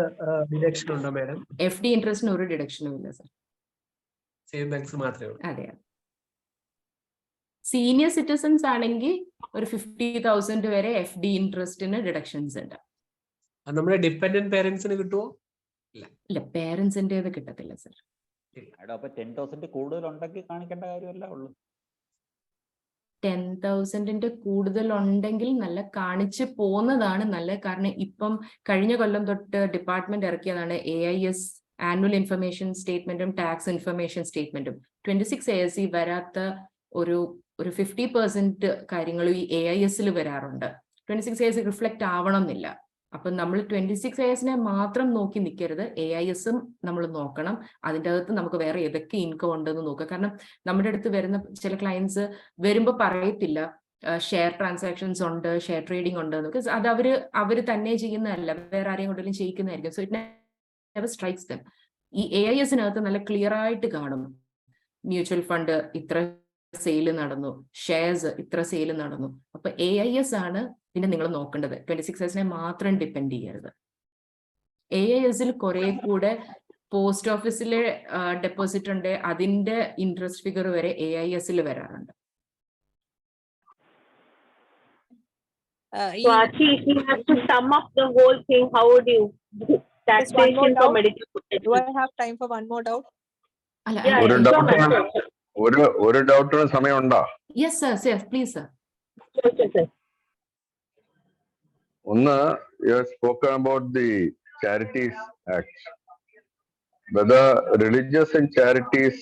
ഡിഡക്ഷൻ ഉണ്ടോ മാഡം? FD ഇൻട്രസ്റ്റിന് ഒരു ഡിഡക്ഷനും ഇല്ല സർ. സേവിംഗ് ബാങ്ക്സ് മാത്രമേ ഉള്ളൂ. അതെ. സീനിയർ സിറ്റിസൺസ് ആണെങ്കിൽ ഒരു 50,000 വരെ FD ഇൻട്രസ്റ്റിന് ഡിഡക്ഷൻസ് ഉണ്ട്. നമ്മുടെ ഡിപെൻഡന്റ് പേരൻസിന് കിട്ടുമോ? ഇല്ല, പേരൻസിന്റേത് കിട്ടത്തില്ല സർ. അപ്പൊ 10,000 കൂടുതൽ ഉണ്ടെങ്കിൽ കാണിക്കേണ്ട കാര്യമല്ല ഉള്ളൂ. 10,000 കൂടുതൽ ഉണ്ടെങ്കിൽ നല്ല കാണിച്ച് പോകുന്നതാണ് നല്ലത്. കാരണം ഇപ്പം കഴിഞ്ഞ കൊല്ലം തൊട്ട് ഡിപ്പാർട്ട്മെന്റ് ഇറക്കിയതാണ് AIS ആനുവൽ ഇൻഫർമേഷൻ സ്റ്റേറ്റ്മെന്റും ടാക്സ് ഇൻഫർമേഷൻ സ്റ്റേറ്റ്മെന്റും. 26 ASC വരാത്ത ഒരു 50% കാര്യങ്ങളും ഈ AIS വരാറുണ്ട്. 26 AS റിഫ്ലക്ട് ആവണം എന്നില്ല. അപ്പൊ നമ്മൾ 26 ASനെ മാത്രം നോക്കി നിൽക്കരുത്, AISും നമ്മൾ നോക്കണം. അതിൻ്റെ അകത്ത് നമുക്ക് വേറെ ഏതൊക്കെ ഇൻകം ഉണ്ടെന്ന് നോക്കുക. കാരണം നമ്മുടെ അടുത്ത് വരുന്ന ചില ക്ലയൻസ് വരുമ്പോൾ പറയത്തില്ല ഷെയർ ട്രാൻസാക്ഷൻസ് ഉണ്ട്, ഷെയർ ട്രേഡിംഗ് ഉണ്ട്. ബിക്കോസ് അത് അവര് തന്നെ ചെയ്യുന്നതല്ല, വേറെ ആരെയും കൊണ്ടെങ്കിലും ചെയ്യിക്കുന്നതായിരിക്കും. So it never strikes them. ഈ AISനകത്ത് നല്ല ക്ലിയർ ആയിട്ട് കാണും, മ്യൂച്വൽ ഫണ്ട് ഇത്ര സെയില് നടന്നു, ഷെയർസ് ഇത്ര സെയില് നടന്നു. അപ്പൊ AIS ആണ് പിന്നെ നിങ്ങൾ നോക്കേണ്ടത്. 26 ASനെ മാത്രം ഡിപ്പെൻഡ് ചെയ്യരുത്. AISൽ കുറെ കൂടെ പോസ്റ്റ് ഓഫീസിലെ ഡെപ്പോസിറ്റ് ഉണ്ട്, അതിന്റെ ഇൻട്രസ്റ്റ് ഫിഗർ വരെ AISൽ വരാറുണ്ട്. So Aachi, if you have to sum up the whole thing, how would you taxation for medical professionals? Do I have time for one more doubt? ഒരു ഡൗട്ടിന് സമയമുണ്ടോ? Yes sir, please sir. ഒന്ന്, you have spoken about the Charities Act. whether religious and charities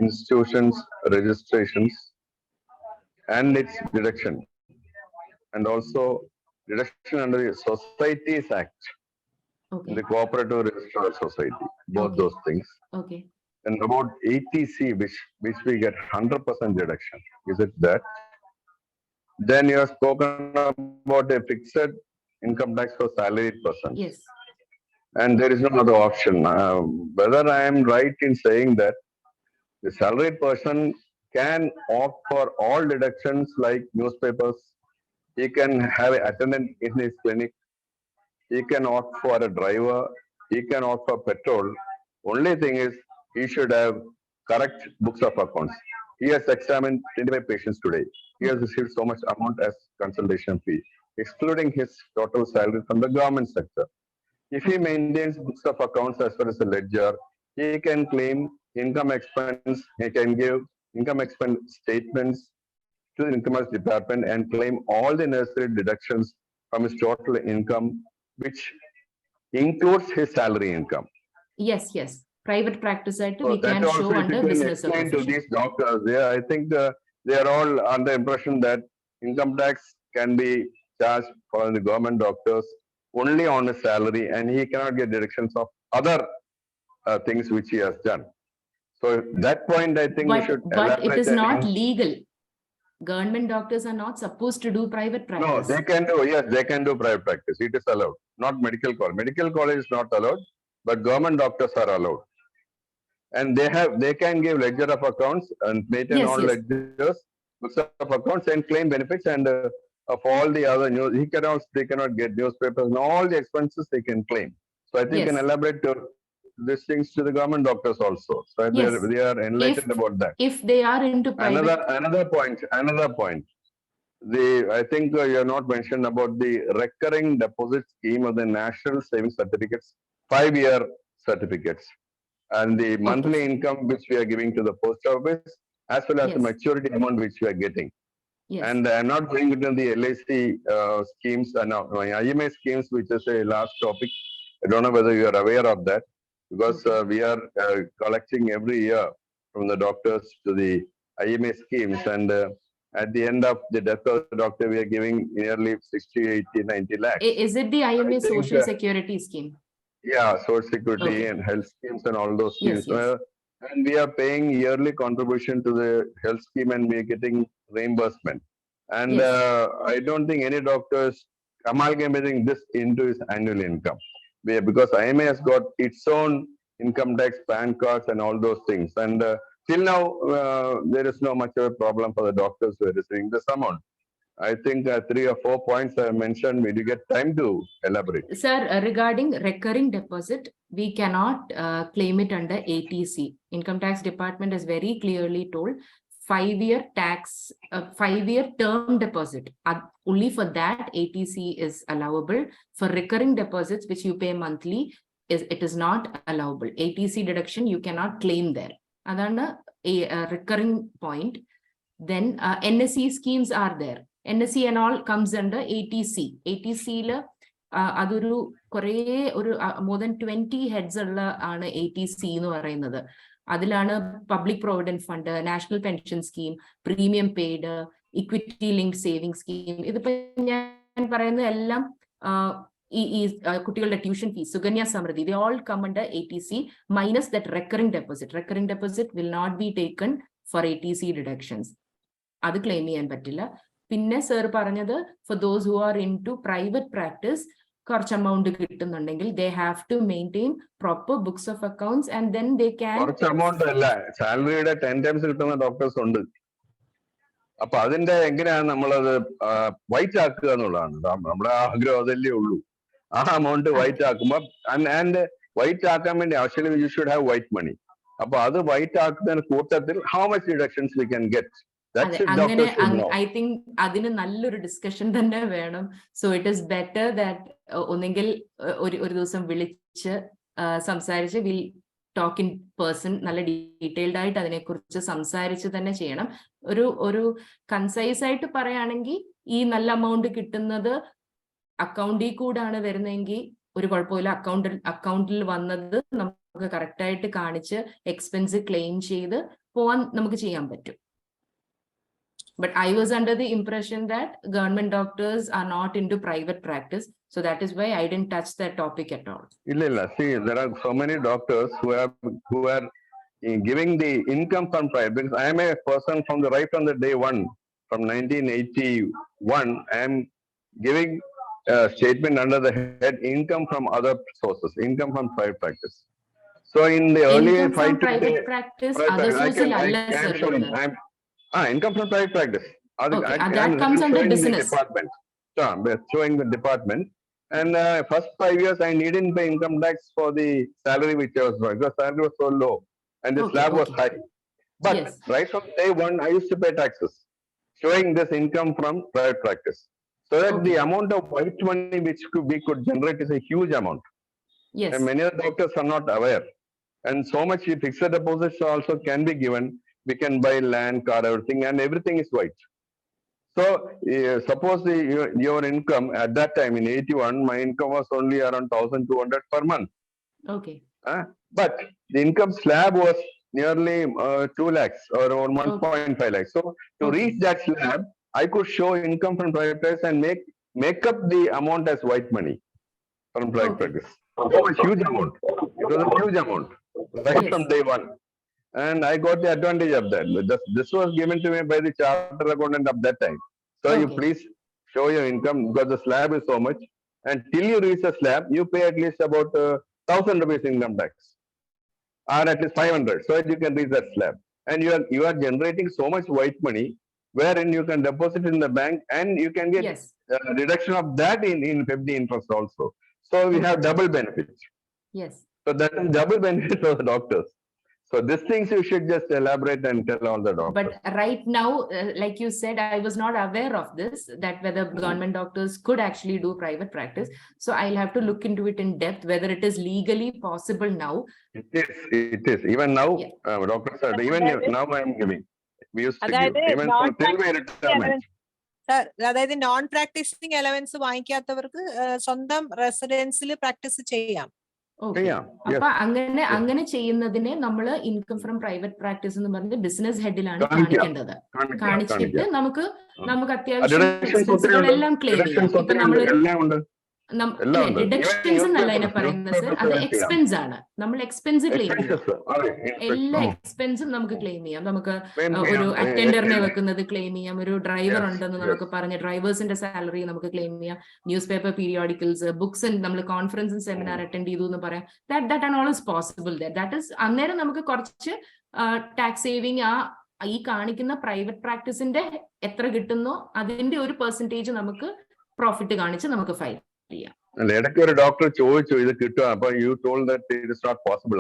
institutions registrations and its deduction, and also deduction under the Societies Act, Okay. the Cooperative Register of Society, both Okay. those things. Okay. And about 80C, which we get 100% deduction. Is it that? Then you have spoken about a fixed income tax for salaried persons. Yes. And there is no other option. Whether I am right in saying that the salaried person can opt for all deductions like newspapers, he can have an attendant in his clinic, he can opt for a driver, he can opt for petrol. Only thing is, he should have correct books of accounts. He has examined 25 patients today. He has received so much amount as consultation fee, excluding his total salary from the government sector. If he maintains books of accounts as well as a ledger, he can claim income expense, he can give income expense statements to the income tax department and claim all the necessary deductions from his total income, which includes his salary income. Yes, yes. Private practice we So that can also, show if you under can business or explain to profession. these doctors, I think they are all under impression that income tax can be charged for the government doctors only on his salary, and he cannot get deductions of other things which he has done. So that point, I think we should But it is elaborate not and- legal. Government doctors are not supposed to do private No, practice. they can do, yes, they can do private practice. It is allowed, not medical college. Medical college is not allowed, but government doctors are allowed. And they can give ledger of accounts and maintain Yes, all yes. ledgers, books of accounts, and claim benefits, and of all the other news, they cannot get newspapers and all the expenses they can claim. So I think you can Yes. elaborate these things to the government doctors also. So Yes. they are enlightened about that. If they are into private. Another point. I think you have not mentioned about the recurring deposit scheme of the National Savings Certificates, 5-year certificates, and the monthly income which we are giving to the post office, as well as the Yes. maturity amount which we are getting. Yes. And I'm not going into the LIC schemes and IMA schemes, which is a last topic. I don't know whether you are aware of that, because we are collecting every year from the doctors to the IMA schemes, and at the end of the death of the doctor, we are giving nearly 60, 80, 90 lakhs. Is it the IMA I think, Social Security Scheme? Yeah, Social Security Okay. and health schemes and all those schemes. Yes, yes. And we are paying yearly contribution to the health scheme, and we are getting reimbursement. And Yes. I don't think any doctor is amalgamating this into his annual income. Because IMA has got its own income tax, PAN cards, and all those things. And till now, there is no much of a problem for the doctors who are receiving this amount. I think 3 or 4 points I mentioned. Will you get time to elaborate? Sir, regarding recurring deposit, we cannot claim it under ATC. Income Tax Department is very clearly told 5-year tax, 5-year term deposit. Only for that ATC is allowable. For recurring deposits, which you pay monthly, it is not allowable. ATC deduction you cannot claim there. That's a recurring point. Then NSE schemes are there. NSE and all comes under ATC. ATC more than 20 heads are ATC. Public Provident Fund, National Pension Scheme, Premium Paid, Equity Linked Savings Scheme. Tuition fees, Suganya Samriddhi, they all come under ATC minus that recurring deposit. Recurring deposit will not be taken for ATC deductions. That's claim ചെയ്യാൻ പറ്റില്ല. പിന്നെ sir പറഞ്ഞത് for those who are into private practice, കുറച്ച് amount കിട്ടുന്നുണ്ടെങ്കിൽ they have to maintain proper books of accounts, and then they can. കുറച്ച് amount അല്ല, സാലറിയുടെ 10 times കിട്ടുന്ന doctors ഉണ്ട്. അപ്പൊ അതിന്റെ എങ്ങനെയാണ് നമ്മളത് വൈറ്റ് ആക്കുക എന്നുള്ളതാണ് നമ്മുടെ ആഗ്രഹം, അതല്ലേ ഉള്ളൂ. ആ amount വൈറ്റ് ആക്കുമ്പോ ആൻഡ് വൈറ്റ് ആക്കാൻ വേണ്ടി actually you should have white money. അപ്പൊ അത് വൈറ്റ് ആക്കുന്നതിന് കൂട്ടത്തിൽ how much deductions we can get. I think അതിന് നല്ലൊരു ഡിസ്കഷൻ തന്നെ വേണം. So it is better that ഒന്നെങ്കിൽ ഒരു ദിവസം വിളിച്ച് സംസാരിച്ച് വിൽ ടോക്ക് ഇൻ പേഴ്സൺ, നല്ല ഡീറ്റെയിൽഡ് ആയിട്ട് അതിനെക്കുറിച്ച് സംസാരിച്ച് തന്നെ ചെയ്യണം. ഒരു കൺസൈസ് ആയിട്ട് പറയുകയാണെങ്കിൽ ഈ നല്ല എമൗണ്ട് കിട്ടുന്നത് അക്കൗണ്ടിൽ കൂടാണ് വരുന്നതെങ്കിൽ ഒരു കുഴപ്പമില്ല. അക്കൗണ്ടിൽ വന്നത് നമുക്ക് കറക്റ്റ് ആയിട്ട് കാണിച്ച് എക്സ്പെൻസ് ക്ലെയിം ചെയ്ത് പോവാൻ നമുക്ക് ചെയ്യാൻ പറ്റും. But I was under the impression that government doctors are not into private practice. So that is why I didn't touch that topic at all. Illa. See, there are so many doctors who are giving the income from private. Because I am a person from the right from the day one, from 1981, I am giving a statement under the head income from other sources, income from private practice. So in the earlier Income from private practice, other sources income from private practice. Okay, that comes under business. Department. Showing the department. And first 5 years, I needn't pay income tax for the salary which I was drawing. The salary was so low and the slab was high. But right from day one, I used to pay taxes, showing this income from private practice. So that the amount of white money which we could generate is a huge amount. Yes. And many of the doctors are not aware. And so much fixed deposits also can be given. We can buy land, car, everything is white. So suppose your income at that time in 81, my income was only around 1,200 per month. Okay. But the income slab was nearly 2 lakhs or around 1.5 lakhs. So to reach that slab, I could show income from private practice and make up the amount as white money from private practice. So a huge amount. It was a huge amount right from day one. And I got the advantage of that. This was given to me by the chartered accountant of that time. So you please show your income because the slab is so much. And till you reach the slab, you pay at least about 1,000 rupees income tax, or at least 500, so that you can reach that slab. And you are generating so much white money, wherein you can deposit in the bank and you can get reduction of that in FD interest also. So we have double benefits. Yes. So that is double benefit for the doctors. So these things you should just elaborate and tell all the doctors. But right now, like you said, I was not aware of this, that whether government doctors could actually do private practice. So I'll have to look into it in depth, whether it is legally possible now. It is. Even now, doctors are, even now I am giving. We used to give, even for till my retirement. അതായത് non practising allowance വാങ്ങിക്കാത്തവർക്ക് സ്വന്തം റെസിഡൻസിൽ practice ചെയ്യാം. അപ്പൊ അങ്ങനെ ചെയ്യുന്നതിനെ നമ്മൾ income from private practice എന്ന് പറഞ്ഞ് business ഹെഡിലാണ് കാണിക്കേണ്ടത്. കാണിച്ചിട്ട് നമുക്ക് അത്യാവശ്യം എക്സ്പെൻസുകളെല്ലാം ക്ലെയിം ചെയ്യാം. ഇപ്പൊ നമ്മളൊരു ഡിഡക്ഷൻസ് എന്നല്ല അതിനെ പറയുന്നത് സർ, അത് എക്സ്പെൻസ് ആണ്. നമ്മൾ എക്സ്പെൻസ് ക്ലെയിം ചെയ്യാം. എല്ലാ എക്സ്പെൻസും നമുക്ക് ക്ലെയിം ചെയ്യാം. നമുക്ക് ഒരു അറ്റൻഡറിനെ വെക്കുന്നത് ക്ലെയിം ചെയ്യാം. ഒരു ഡ്രൈവർ ഉണ്ടെന്ന് നമുക്ക് പറഞ്ഞ ഡ്രൈവേഴ്സിന്റെ സാലറി നമുക്ക് ക്ലെയിം ചെയ്യാം. ന്യൂസ് പേപ്പർ പീരിയോഡിക്കൽസ്, ബുക്സ്, നമ്മൾ കോൺഫറൻസും സെമിനാർ അറ്റൻഡ് ചെയ്തു എന്ന് പറയാം. That and all is possible. That is അന്നേരം നമുക്ക് കുറച്ച് ടാക്സ് സേവിങ് ഈ കാണിക്കുന്ന പ്രൈവറ്റ് പ്രാക്ടീസിന്റെ എത്ര കിട്ടുന്നോ അതിന്റെ ഒരു പെർസെന്റേജ് നമുക്ക് പ്രോഫിറ്റ് കാണിച്ച് നമുക്ക് ഫയൽ ചെയ്യാം. ഇടയ്ക്ക് ഒരു ഡോക്ടർ ചോദിച്ചു ഇത് കിട്ടുക, അപ്പൊ you told that it is not possible.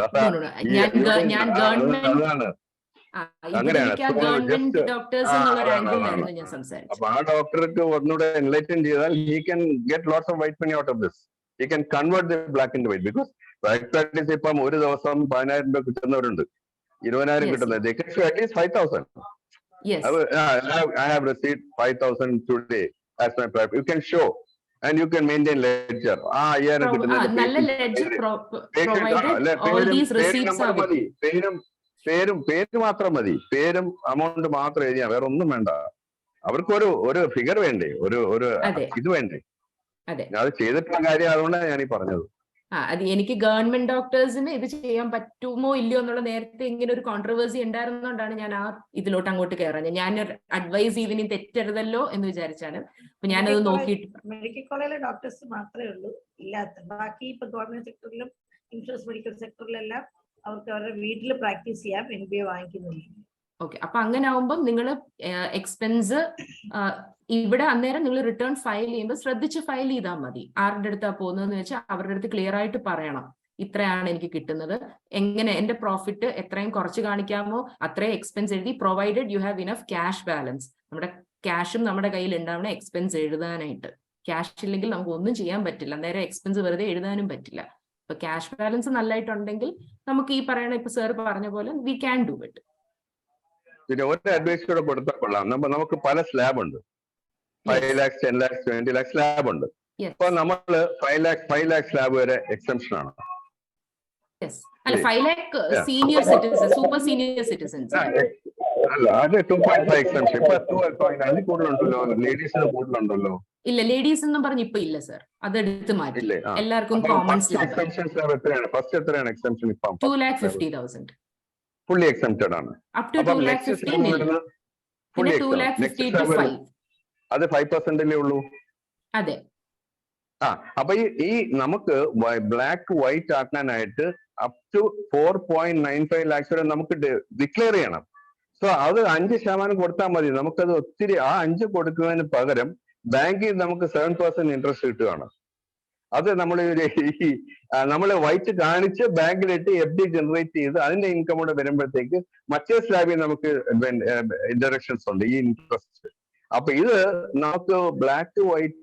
ഞാൻ ഗവൺമെന്റ് ഡോക്ടേഴ്സ് എന്നുള്ള ആംഗിളിലായിരുന്നു ഞാൻ സംസാരിച്ചത്. അപ്പൊ ആ ഡോക്ടർക്ക് ഒന്നുകൂടെ എൻലൈറ്റൻ ചെയ്താൽ he can get lots of white money out of this. He can convert the black in white. Because private practice ഇപ്പം ഒരു ദിവസം 10,000 രൂപ കിട്ടുന്നവരുണ്ട്, 20,000 കിട്ടുന്നത്. They can show at least 5,000. Yes. I have received 5,000 today as my private. You can show. And you can maintain ledger. നല്ല ledger provided all these receipts are with you. പേര് മാത്രം മതി. പേരും അമൗണ്ട് മാത്രം എഴുതിയാ, വേറെ ഒന്നും വേണ്ട. അവർക്ക് ഒരു ഫിഗർ വേണ്ടേ, ഒരു ഇത് വേണ്ടേ. അത് ചെയ്തിട്ടുള്ള കാര്യം, അതുകൊണ്ടാണ് ഞാൻ ഈ പറഞ്ഞത്. അത് എനിക്ക് ഗവൺമെന്റ് ഡോക്ടേഴ്സിന് ഇത് ചെയ്യാൻ പറ്റുമോ ഇല്ലയോ എന്നുള്ള നേരത്തെ ഇങ്ങനെ ഒരു കോൺട്രവേഴ്സി ഉണ്ടായിരുന്നതുകൊണ്ടാണ് ഞാൻ ആ ഇതിലോട്ട് അങ്ങോട്ട് കയറുന്നത്. ഞാൻ അഡ്വൈസ് ചെയ്തിനി തെറ്റരുതല്ലോ എന്ന് വിചാരിച്ചാണ്. അപ്പൊ ഞാനത് നോക്കിയിട്ട് മെഡിക്കൽ കോളേജിലെ ഡോക്ടേഴ്സ് മാത്രമേ ഉള്ളൂ ഇല്ലാത്ത. ബാക്കി ഇപ്പൊ ഗവൺമെന്റ് സെക്ടറിലും ഇൻഷുറൻസ് മെഡിക്കൽ സെക്ടറിലെല്ലാം അവർക്ക് അവരുടെ വീട്ടിൽ പ്രാക്ടീസ് ചെയ്യാം, MBA വാങ്ങിക്കുന്നില്ല. ഓക്കെ, അപ്പൊ അങ്ങനെ ആവുമ്പം നിങ്ങൾ എക്സ്പെൻസ് ഇവിടെ അന്നേരം നിങ്ങൾ റിട്ടേൺ ഫയൽ ചെയ്യുമ്പോൾ ശ്രദ്ധിച്ച് ഫയൽ ചെയ്താൽ മതി. ആരുടെ അടുത്താ പോകുന്നതെന്ന് വെച്ചാൽ അവരുടെ അടുത്ത് ക്ലിയർ ആയിട്ട് പറയണം, ഇത്രയാണ് എനിക്ക് കിട്ടുന്നത്, എങ്ങനെ എന്റെ പ്രോഫിറ്റ് എത്രയും കുറച്ച് കാണിക്കാമോ അത്രയും എക്സ്പെൻസ് എഴുതി, provided you have enough cash balance. നമ്മുടെ ക്യാഷും നമ്മുടെ കയ്യിൽ ഉണ്ടാവണം എക്സ്പെൻസ് എഴുതാനായിട്ട്. ക്യാഷ് ഇല്ലെങ്കിൽ നമുക്ക് ഒന്നും ചെയ്യാൻ പറ്റില്ല, അന്നേരം എക്സ്പെൻസ് വെറുതെ എഴുതാനും പറ്റില്ല. അപ്പൊ ക്യാഷ് ബാലൻസ് നല്ലതായിട്ടുണ്ടെങ്കിൽ നമുക്ക് ഈ പറയണ ഇപ്പൊ സാർ പറഞ്ഞ പോലെ വി ക്യാൻ ഡു ഇറ്റ്. പിന്നെ ഒരു അഡ്വൈസ് കൂടെ കൊടുത്താൽ കൊള്ളാം. നമുക്ക് പല സ്ലാബ് ഉണ്ട്. 5 lakhs, 10 lakhs, 20 lakhs സ്ലാബ് ഉണ്ട്. അപ്പൊ നമ്മള് 5 lakh സ്ലാബ് വരെ എക്സംഷൻ ആണ്. Yes. And 5 lakh senior citizens, super senior citizens. അല്ല അത് 2.5 എക്സംഷൻ ഇപ്പൊ 2 അതിൽ കൂടുതലുണ്ടല്ലോ, ലേഡീസിന് കൂടുതലുണ്ടല്ലോ. ഇല്ല, ലേഡീസ് എന്നും പറഞ്ഞ് ഇപ്പൊ ഇല്ല സർ, അതെടുത്ത് മാറ്റി. എല്ലാവർക്കും കോമൺ സ്ലാബ്. ഫസ്റ്റ് എത്രയാണ് എക്സംഷൻ ഇപ്പം? 2,50,000. ഫുള്ളി എക്സംപ്റ്റഡ് ആണ്. Up to 2,50,000. Fully 2,50,000 to 5. അത് 5% ഉള്ളൂ. അതെ. അപ്പൊ ഈ നമുക്ക് ബ്ലാക്ക് വൈറ്റ് ആക്കാനായിട്ട് അപ് ടു 4.95 lakhs വരെ നമുക്ക് ഡിക്ലെയർ ചെയ്യണം. സോ അത് 5% കൊടുത്താൽ മതി. നമുക്കത് ഒത്തിരി, ആ 5 കൊടുക്കുന്നതിന് പകരം ബാങ്കിൽ നമുക്ക് 7% ഇൻട്രസ്റ്റ് കിട്ടുകയാണ്. അത് നമ്മൾ വൈറ്റ് കാണിച്ച് ബാങ്കിലിട്ട് FD ജനറേറ്റ് ചെയ്ത് അതിന്റെ ഇൻകം കൂടെ വരുമ്പോഴത്തേക്ക് മറ്റേ സ്ലാബിൽ നമുക്ക് ഇൻഡയറക്ഷൻസ് ഉണ്ട് ഈ ഇൻട്രസ്റ്റ്. അപ്പൊ ഇത് നമുക്ക് ബ്ലാക്ക് വൈറ്റ്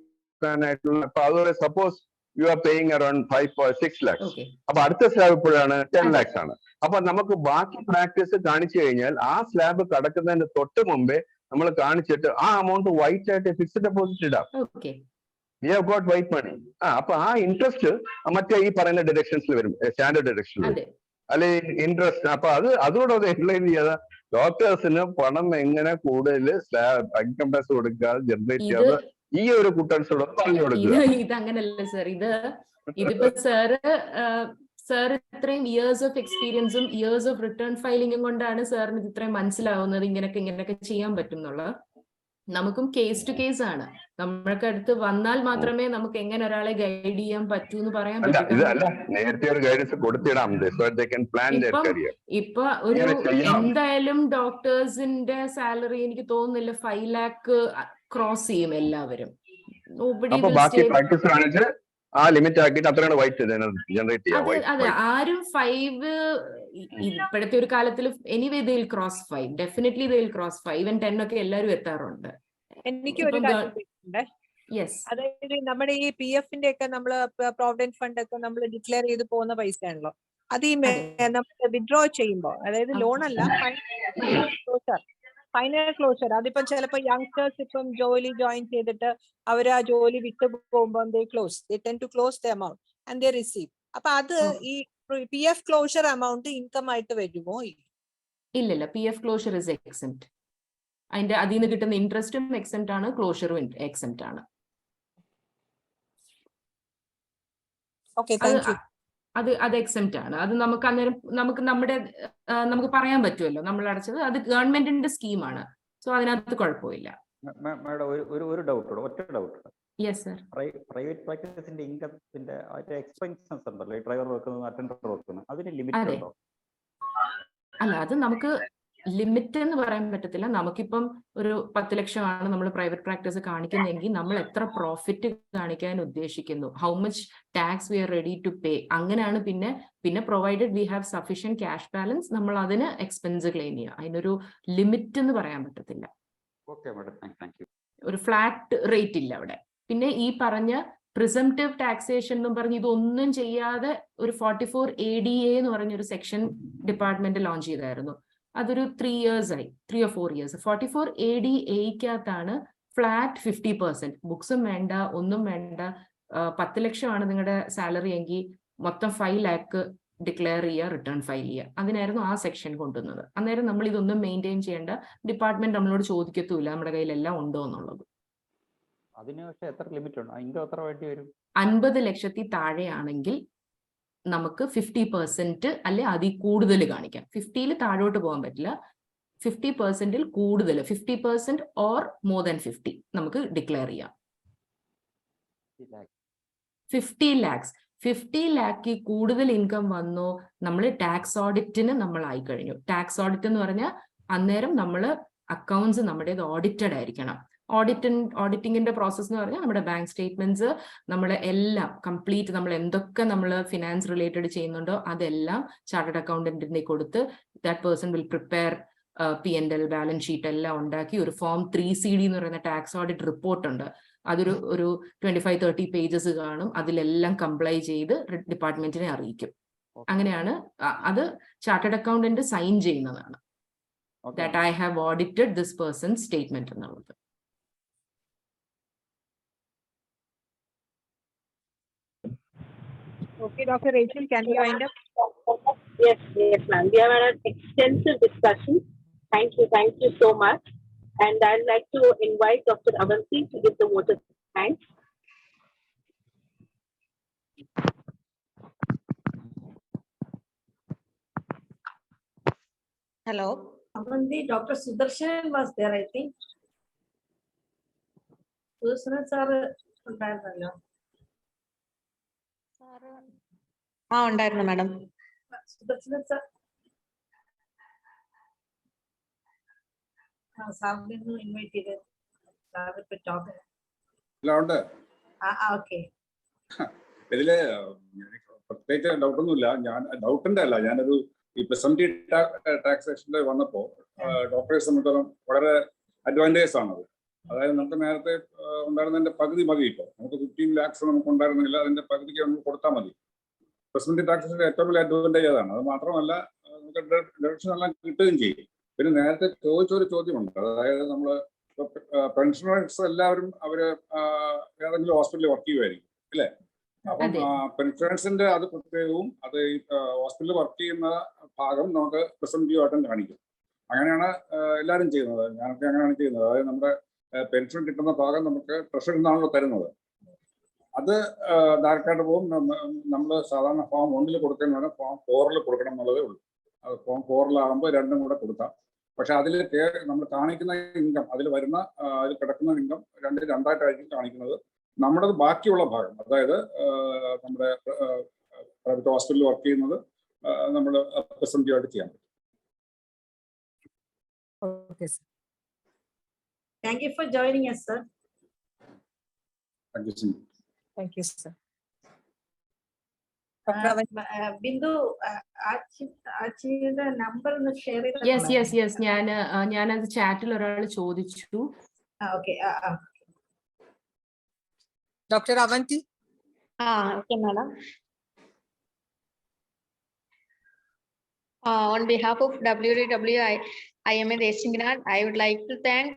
ആയിട്ടുള്ള, അപ്പൊ അതുപോലെ suppose you are paying around 5.6 lakhs. അപ്പൊ അടുത്ത സ്ലാബ് ഇപ്പോഴാണ് 10 lakhs ആണ്. അപ്പൊ നമുക്ക് ബാക്കി പ്രാക്ടീസ് കാണിച്ചു കഴിഞ്ഞാൽ ആ സ്ലാബ് കടക്കുന്നതിന് തൊട്ട് മുമ്പേ നമ്മൾ കാണിച്ചിട്ട് ആ എമൗണ്ട് വൈറ്റ് ആയിട്ട് ഫിക്സ്ഡ് ഡെപ്പോസിറ്റ് ഇടാം. We have got white money. അപ്പൊ ആ ഇൻട്രസ്റ്റ് മറ്റേ ഈ പറയുന്ന ഡിഡക്ഷൻസിൽ വരും, സ്റ്റാൻഡേർഡ് ഡിഡക്ഷനിൽ വരും, അല്ലെ ഇൻട്രസ്റ്റ്. അപ്പൊ അതുകൂടെ ഒന്ന് എക്സ്പ്ലെയിൻ ചെയ്യാതെ ഡോക്ടേഴ്സിന് പണം എങ്ങനെ കൂടുതൽ ഇൻകം ടാക്സ് കൊടുക്കാതെ ജനറേറ്റ് ചെയ്യാതെ ഈ ഒരു കുട്ടൻസോട് പറഞ്ഞു കൊടുക്കുക. ഇത് അങ്ങനല്ല സർ, ഇതിപ്പോ സാർ ഇത്രയും ഇയേഴ്സ് ഓഫ് എക്സ്പീരിയൻസും ഇയേഴ്സ് ഓഫ് റിട്ടേൺ ഫയലിംഗും കൊണ്ടാണ് സാറിന് ഇത്രയും മനസ്സിലാവുന്നത് ഇങ്ങനെയൊക്കെ ചെയ്യാൻ പറ്റും എന്നുള്ളത്. നമുക്കും കേസ് ടു കേസ് ആണ്. നമ്മൾക്ക് അടുത്ത് വന്നാൽ മാത്രമേ നമുക്ക് എങ്ങനെ ഒരാളെ ഗൈഡ് ചെയ്യാൻ പറ്റൂ എന്ന് പറയാൻ പറ്റൂ. ഇപ്പൊ ഒരു എന്തായാലും ഡോക്ടേഴ്സിന്റെ സാലറി എനിക്ക് തോന്നുന്നില്ല 5 lakh ക്രോസ് ചെയ്യും എല്ലാവരും. അതെ, ആരും 5 ഇപ്പോഴത്തെ ഒരു കാലത്തിൽ anyway they will cross 5, definitely they will cross 5 and 10 ഒക്കെ എല്ലാവരും എത്താറുണ്ട്. എനിക്ക് ഒരു കാര്യം, അതായത് നമ്മുടെ ഈ PF-ന്റെ ഒക്കെ നമ്മള് പ്രോവിഡന്റ് ഫണ്ട് ഒക്കെ നമ്മൾ ഡിക്ലെയർ ചെയ്ത് പോകുന്ന പൈസ ആണല്ലോ, അത് ഈ നമ്മൾ വിഡ്രോ ചെയ്യുമ്പോൾ, അതായത് ലോൺ അല്ല, ഫൈനൽ ക്ലോഷർ, അതിപ്പം ചിലപ്പോൾ യങ്സ്റ്റേഴ്സ് ഇപ്പം ജോലി ജോയിൻ ചെയ്തിട്ട് അവർ ആ ജോലി വിട്ടു പോകുമ്പോൾ they tend to close the amount and they receive. അപ്പൊ അത് ഈ PF ക്ലോഷർ എമൗണ്ട് ഇൻകം ആയിട്ട് വരുമോ? ഇല്ലല്ല, PF ക്ലോഷർ ഇസ് എക്സെപ്റ്റ്. അതിന്റെ അതിൽ നിന്ന് കിട്ടുന്ന ഇൻട്രസ്റ്റും എക്സെപ്റ്റ് ആണ്, ക്ലോഷറും എക്സെപ്റ്റ് ആണ്. അത് എക്സെപ്റ്റ് ആണ്. അത് നമുക്ക് അന്നേരം നമുക്ക് പറയാൻ പറ്റുമല്ലോ നമ്മൾ അടച്ചത്. അത് ഗവൺമെന്റിന്റെ സ്കീമാണ്, സോ അതിനകത്ത് കുഴപ്പമില്ല. ഒരു ഡൗട്ട്, ഒറ്റ ഡൗട്ട്. Yes sir. പ്രൈവറ്റ് പ്രാക്ടീസിന്റെ ഇൻകത്തിന്റെ എക്സ്പെൻസസ് ഉണ്ടല്ലോ, ഈ ഡ്രൈവർ വെക്കുന്നത്, അറ്റൻഡർ വെക്കുന്നത്, അതിന് ലിമിറ്റ് ഉണ്ടോ? അല്ല, അത് നമുക്ക് ലിമിറ്റ് എന്ന് പറയാൻ പറ്റത്തില്ല. നമുക്കിപ്പം ഒരു 10 ലക്ഷമാണ് നമ്മൾ പ്രൈവറ്റ് പ്രാക്ടീസ് കാണിക്കുന്നതെങ്കിൽ നമ്മൾ എത്ര പ്രോഫിറ്റ് കാണിക്കാൻ ഉദ്ദേശിക്കുന്നു, how much tax we are ready to pay, അങ്ങനെയാണ്. പിന്നെ provided we have sufficient cash balance, നമ്മൾ അതിന് എക്സ്പെൻസ് ക്ലെയിം ചെയ്യുക. അതിനൊരു ലിമിറ്റ് എന്ന് പറയാൻ പറ്റത്തില്ല. ഒരു ഫ്ലാറ്റ് റേറ്റ് ഇല്ല അവിടെ. പിന്നെ ഈ പറഞ്ഞ പ്രിസംപ്റ്റീവ് ടാക്സേഷൻ എന്നും പറഞ്ഞ് ഇതൊന്നും ചെയ്യാതെ ഒരു 44 ADA എന്ന് പറഞ്ഞൊരു സെക്ഷൻ ഡിപ്പാർട്ട്മെന്റ് ലോഞ്ച് ചെയ്തായിരുന്നു. അതൊരു 3 years ആയി, 3 or 4 years. 44 ADAക്കകത്താണ് ഫ്ലാറ്റ് 50%, ബുക്സും വേണ്ട, ഒന്നും വേണ്ട. 10 ലക്ഷമാണ് നിങ്ങളുടെ സാലറി എങ്കിൽ മൊത്തം 5 lakh ഡിക്ലെയർ ചെയ്യുക, റിട്ടേൺ ഫയൽ ചെയ്യുക. അതിനായിരുന്നു ആ സെക്ഷൻ കൊണ്ടുവന്നത്. അന്നേരം നമ്മൾ ഇതൊന്നും മെയിൻറ്റെയിൻ ചെയ്യേണ്ട, ഡിപ്പാർട്ട്മെന്റ് നമ്മളോട് ചോദിക്കത്തുമില്ല നമ്മുടെ കയ്യിലെല്ലാം ഉണ്ടോ എന്നുള്ളത്. അതിന് പക്ഷേ എത്ര ലിമിറ്റ് ഉണ്ട്? ഇൻകം എത്ര വേണ്ടി വരും? 50 ലക്ഷത്തിൽ താഴെയാണെങ്കിൽ നമുക്ക് 50% അല്ലെ അതിൽ കൂടുതൽ കാണിക്കാം. 50-ൽ താഴോട്ട് പോകാൻ പറ്റില്ല. 50%-ൽ കൂടുതൽ, 50% ഓർ മോർ ദാൻ 50 നമുക്ക് ഡിക്ലെയർ ചെയ്യാം. 50 lakhs 50 lakh കൂടുതൽ ഇൻകം വന്നോ നമ്മൾ ടാക്സ് ഓഡിറ്റിന് നമ്മൾ ആയി കഴിഞ്ഞു. ടാക്സ് ഓഡിറ്റ് എന്ന് പറഞ്ഞാൽ അന്നേരം നമ്മൾ അക്കൗണ്ട്സ് നമ്മുടേത് ഓഡിറ്റഡ് ആയിരിക്കണം. ഓഡിറ്റിങ്ങിന്റെ പ്രോസസ് എന്ന് പറഞ്ഞാൽ നമ്മുടെ ബാങ്ക് സ്റ്റേറ്റ്മെന്റ്സ്, നമ്മുടെ എല്ലാം കംപ്ലീറ്റ്, നമ്മൾ എന്തൊക്കെ നമ്മൾ ഫിനാൻസ് റിലേറ്റഡ് ചെയ്യുന്നുണ്ടോ അതെല്ലാം ചാർട്ടേഡ് അക്കൗണ്ടന്റിനെ കൊടുത്ത് that person will prepare P&L balance sheet എല്ലാം ഉണ്ടാക്കി ഒരു ഫോം 3CD എന്ന് പറയുന്ന ടാക്സ് ഓഡിറ്റ് റിപ്പോർട്ട് ഉണ്ട്. അതൊരു 25-30 പേജസ് കാണും. അതിലെല്ലാം കംപ്ലൈ ചെയ്ത് ഡിപ്പാർട്ട്മെന്റിനെ അറിയിക്കും. അങ്ങനെയാണ് അത് ചാർട്ടേഡ് അക്കൗണ്ടന്റ് സൈൻ ചെയ്യുന്നതാണ്. That I have audited this persons statement എന്നുള്ളത്. Okay, Dr. Rachel, can you wind up? Yes, ma'am. We have had an extensive discussion. Thank you so much. And I'd like to invite Dr. Avanti to give the vote of thanks. Hello. Avanti, Dr. Sudarshan was there, I think. Sudarshan sir ഉണ്ടായിരുന്നല്ലോ. ഉണ്ടായിരുന്നു madam. Sudarsanan sir. സാറിനെ invite ചെയ്ത് sir ഇപ്പൊ talk. Okay. ഇതില് പ്രത്യേകിച്ച് ഡൗട്ടൊന്നുമില്ല. ഞാൻ ഡൗട്ടിന്റെ അല്ല, ഞാനൊരു ഈ പ്രിസംപ്റ്റീവ് ടാക്സേഷനിൽ വന്നപ്പോൾ ഡോക്ടറെ സംബന്ധിച്ചിടത്തോളം വളരെ അഡ്വാൻറ്റേജസ് ആണത്. അതായത് നമുക്ക് നേരത്തെ ഉണ്ടായിരുന്നതിന്റെ പകുതി മതി. ഇപ്പോൾ നമുക്ക് 15 lakhs നമുക്ക് ഉണ്ടായിരുന്നില്ല, അതിന്റെ പകുതിക്ക് നമുക്ക് കൊടുത്താൽ മതി. പ്രിസംപ്റ്റീവ് ടാക്സേഷന്റെ ഏറ്റവും വലിയ അഡ്വാൻറ്റേജ് അതാണ്. അത് മാത്രമല്ല നമുക്ക് ഡയറക്ഷൻ എല്ലാം കിട്ടുകയും ചെയ്യും. പിന്നെ നേരത്തെ ചോദിച്ചൊരു ചോദ്യമുണ്ട്, അതായത് നമ്മൾ പെൻഷനേഴ്സ് എല്ലാവരും അവര് ഏതെങ്കിലും ഹോസ്പിറ്റലിൽ വർക്ക് ചെയ്യുമായിരിക്കും അല്ലേ? അപ്പം പെൻഷനേഴ്സിന്റെ അത് പ്രത്യേകവും അത് ഈ ഹോസ്പിറ്റലിൽ വർക്ക് ചെയ്യുന്ന ഭാഗം നമുക്ക് പ്രിസംപ്റ്റീവ് ആയിട്ടും കാണിക്കും. അങ്ങനെയാണ് എല്ലാവരും ചെയ്യുന്നത്. ഞാനൊക്കെ അങ്ങനെയാണ് ചെയ്യുന്നത്. അതായത് നമ്മുടെ പെൻഷൻ കിട്ടുന്ന ഭാഗം നമുക്ക് ട്രഷറിൽ നിന്നാണല്ലോ തരുന്നത്. അത് ഡയറക്റ്റായിട്ട് പോകും. നമ്മൾ സാധാരണ ഫോം 1 കൊടുക്കുന്നതാണ് ഫോം 4 കൊടുക്കണം എന്നുള്ളതേ ഉള്ളൂ. അത് ഫോം 4 രണ്ടും കൂടെ കൊടുക്കാം. പക്ഷെ അതിൽ നമ്മൾ കാണിക്കുന്ന ഇൻകം, അതിൽ വരുന്ന അതിൽ കിടക്കുന്ന ഇൻകം രണ്ടായിട്ടായിരിക്കും കാണിക്കുന്നത്. നമ്മുടെ ബാക്കിയുള്ള ഭാഗം, അതായത് നമ്മുടെ പ്രൈവറ്റ് ഹോസ്പിറ്റലിൽ വർക്ക് ചെയ്യുന്നത് നമ്മൾ പ്രിസംപ്റ്റീവ് ആയിട്ട് ചെയ്യാൻ പറ്റും. Okay, sir. Thank you for joining us, sir. Thank you so much. Thank you, sir. Bindu, ആച്ചിയുടെ നമ്പർ ഒന്ന് ഷെയർ ചെയ്ത്. യെസ് ഞാനത് ചാറ്റിൽ ഒരാൾ ചോദിച്ചു. Okay. Dr. Avanti. Okay, madam. On behalf of WDW IMA Desinganad, I would like to thank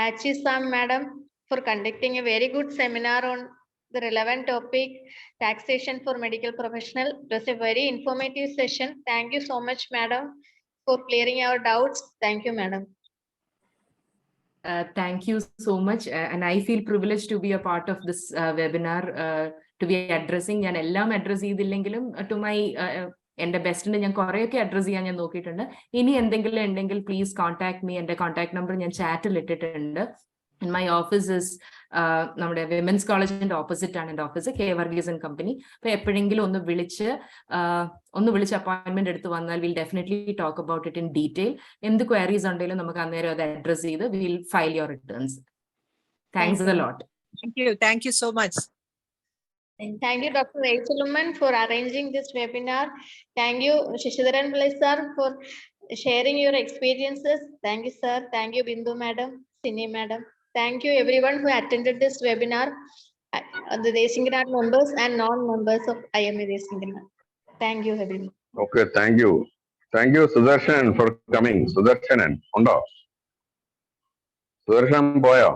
Aachi Sam madam for conducting a very good seminar on the relevant topic, taxation for medical professional. It was a very informative session. Thank you so much, madam, for clearing our doubts. Thank you, madam. Thank you so much. And I feel privileged to be a part of this webinar, to be addressing. ഞാൻ എല്ലാം address ചെയ്തില്ലെങ്കിലും to my എൻ്റെ ബെസ്റ്റിന് ഞാൻ കുറേയൊക്കെ address ചെയ്യാൻ ഞാൻ നോക്കിയിട്ടുണ്ട്. ഇനി എന്തെങ്കിലും ഉണ്ടെങ്കിൽ പ്ലീസ് കോൺടാക്ട് മീ. എൻ്റെ കോൺടാക്ട് നമ്പർ ഞാൻ ചാറ്റിൽ ഇട്ടിട്ടുണ്ട്. And my office is നമ്മുടെ വിമൻസ് കോളേജിന്റെ ഓപ്പോസിറ്റ് ആണ് എൻ്റെ office, K Varghese and company. അപ്പൊ എപ്പോഴെങ്കിലും ഒന്ന് വിളിച്ച് അപ്പോയിന്റ്മെന്റ് എടുത്ത് വന്നാൽ will definitely talk about it in detail. എന്ത് ക്വയറീസ് ഉണ്ടെങ്കിലും നമുക്ക് അന്നേരം അത് അഡ്രസ് ചെയ്ത് will file your returns. Thanks a lot. Thank you so much. Thank you, Dr. Oommen, for arranging this webinar. Thank you, Shishidharan Pillai sir, for sharing your experiences. Thank you, sir. Thank you, Bindu madam, Sini madam. Thank you, everyone who attended this webinar, the Desinganad members and non-members of IMA Desinganad. Thank you, everyone. Okay, thank you. Thank you, Sudarshan, for coming. Sudarshan, Sudarshan, boya.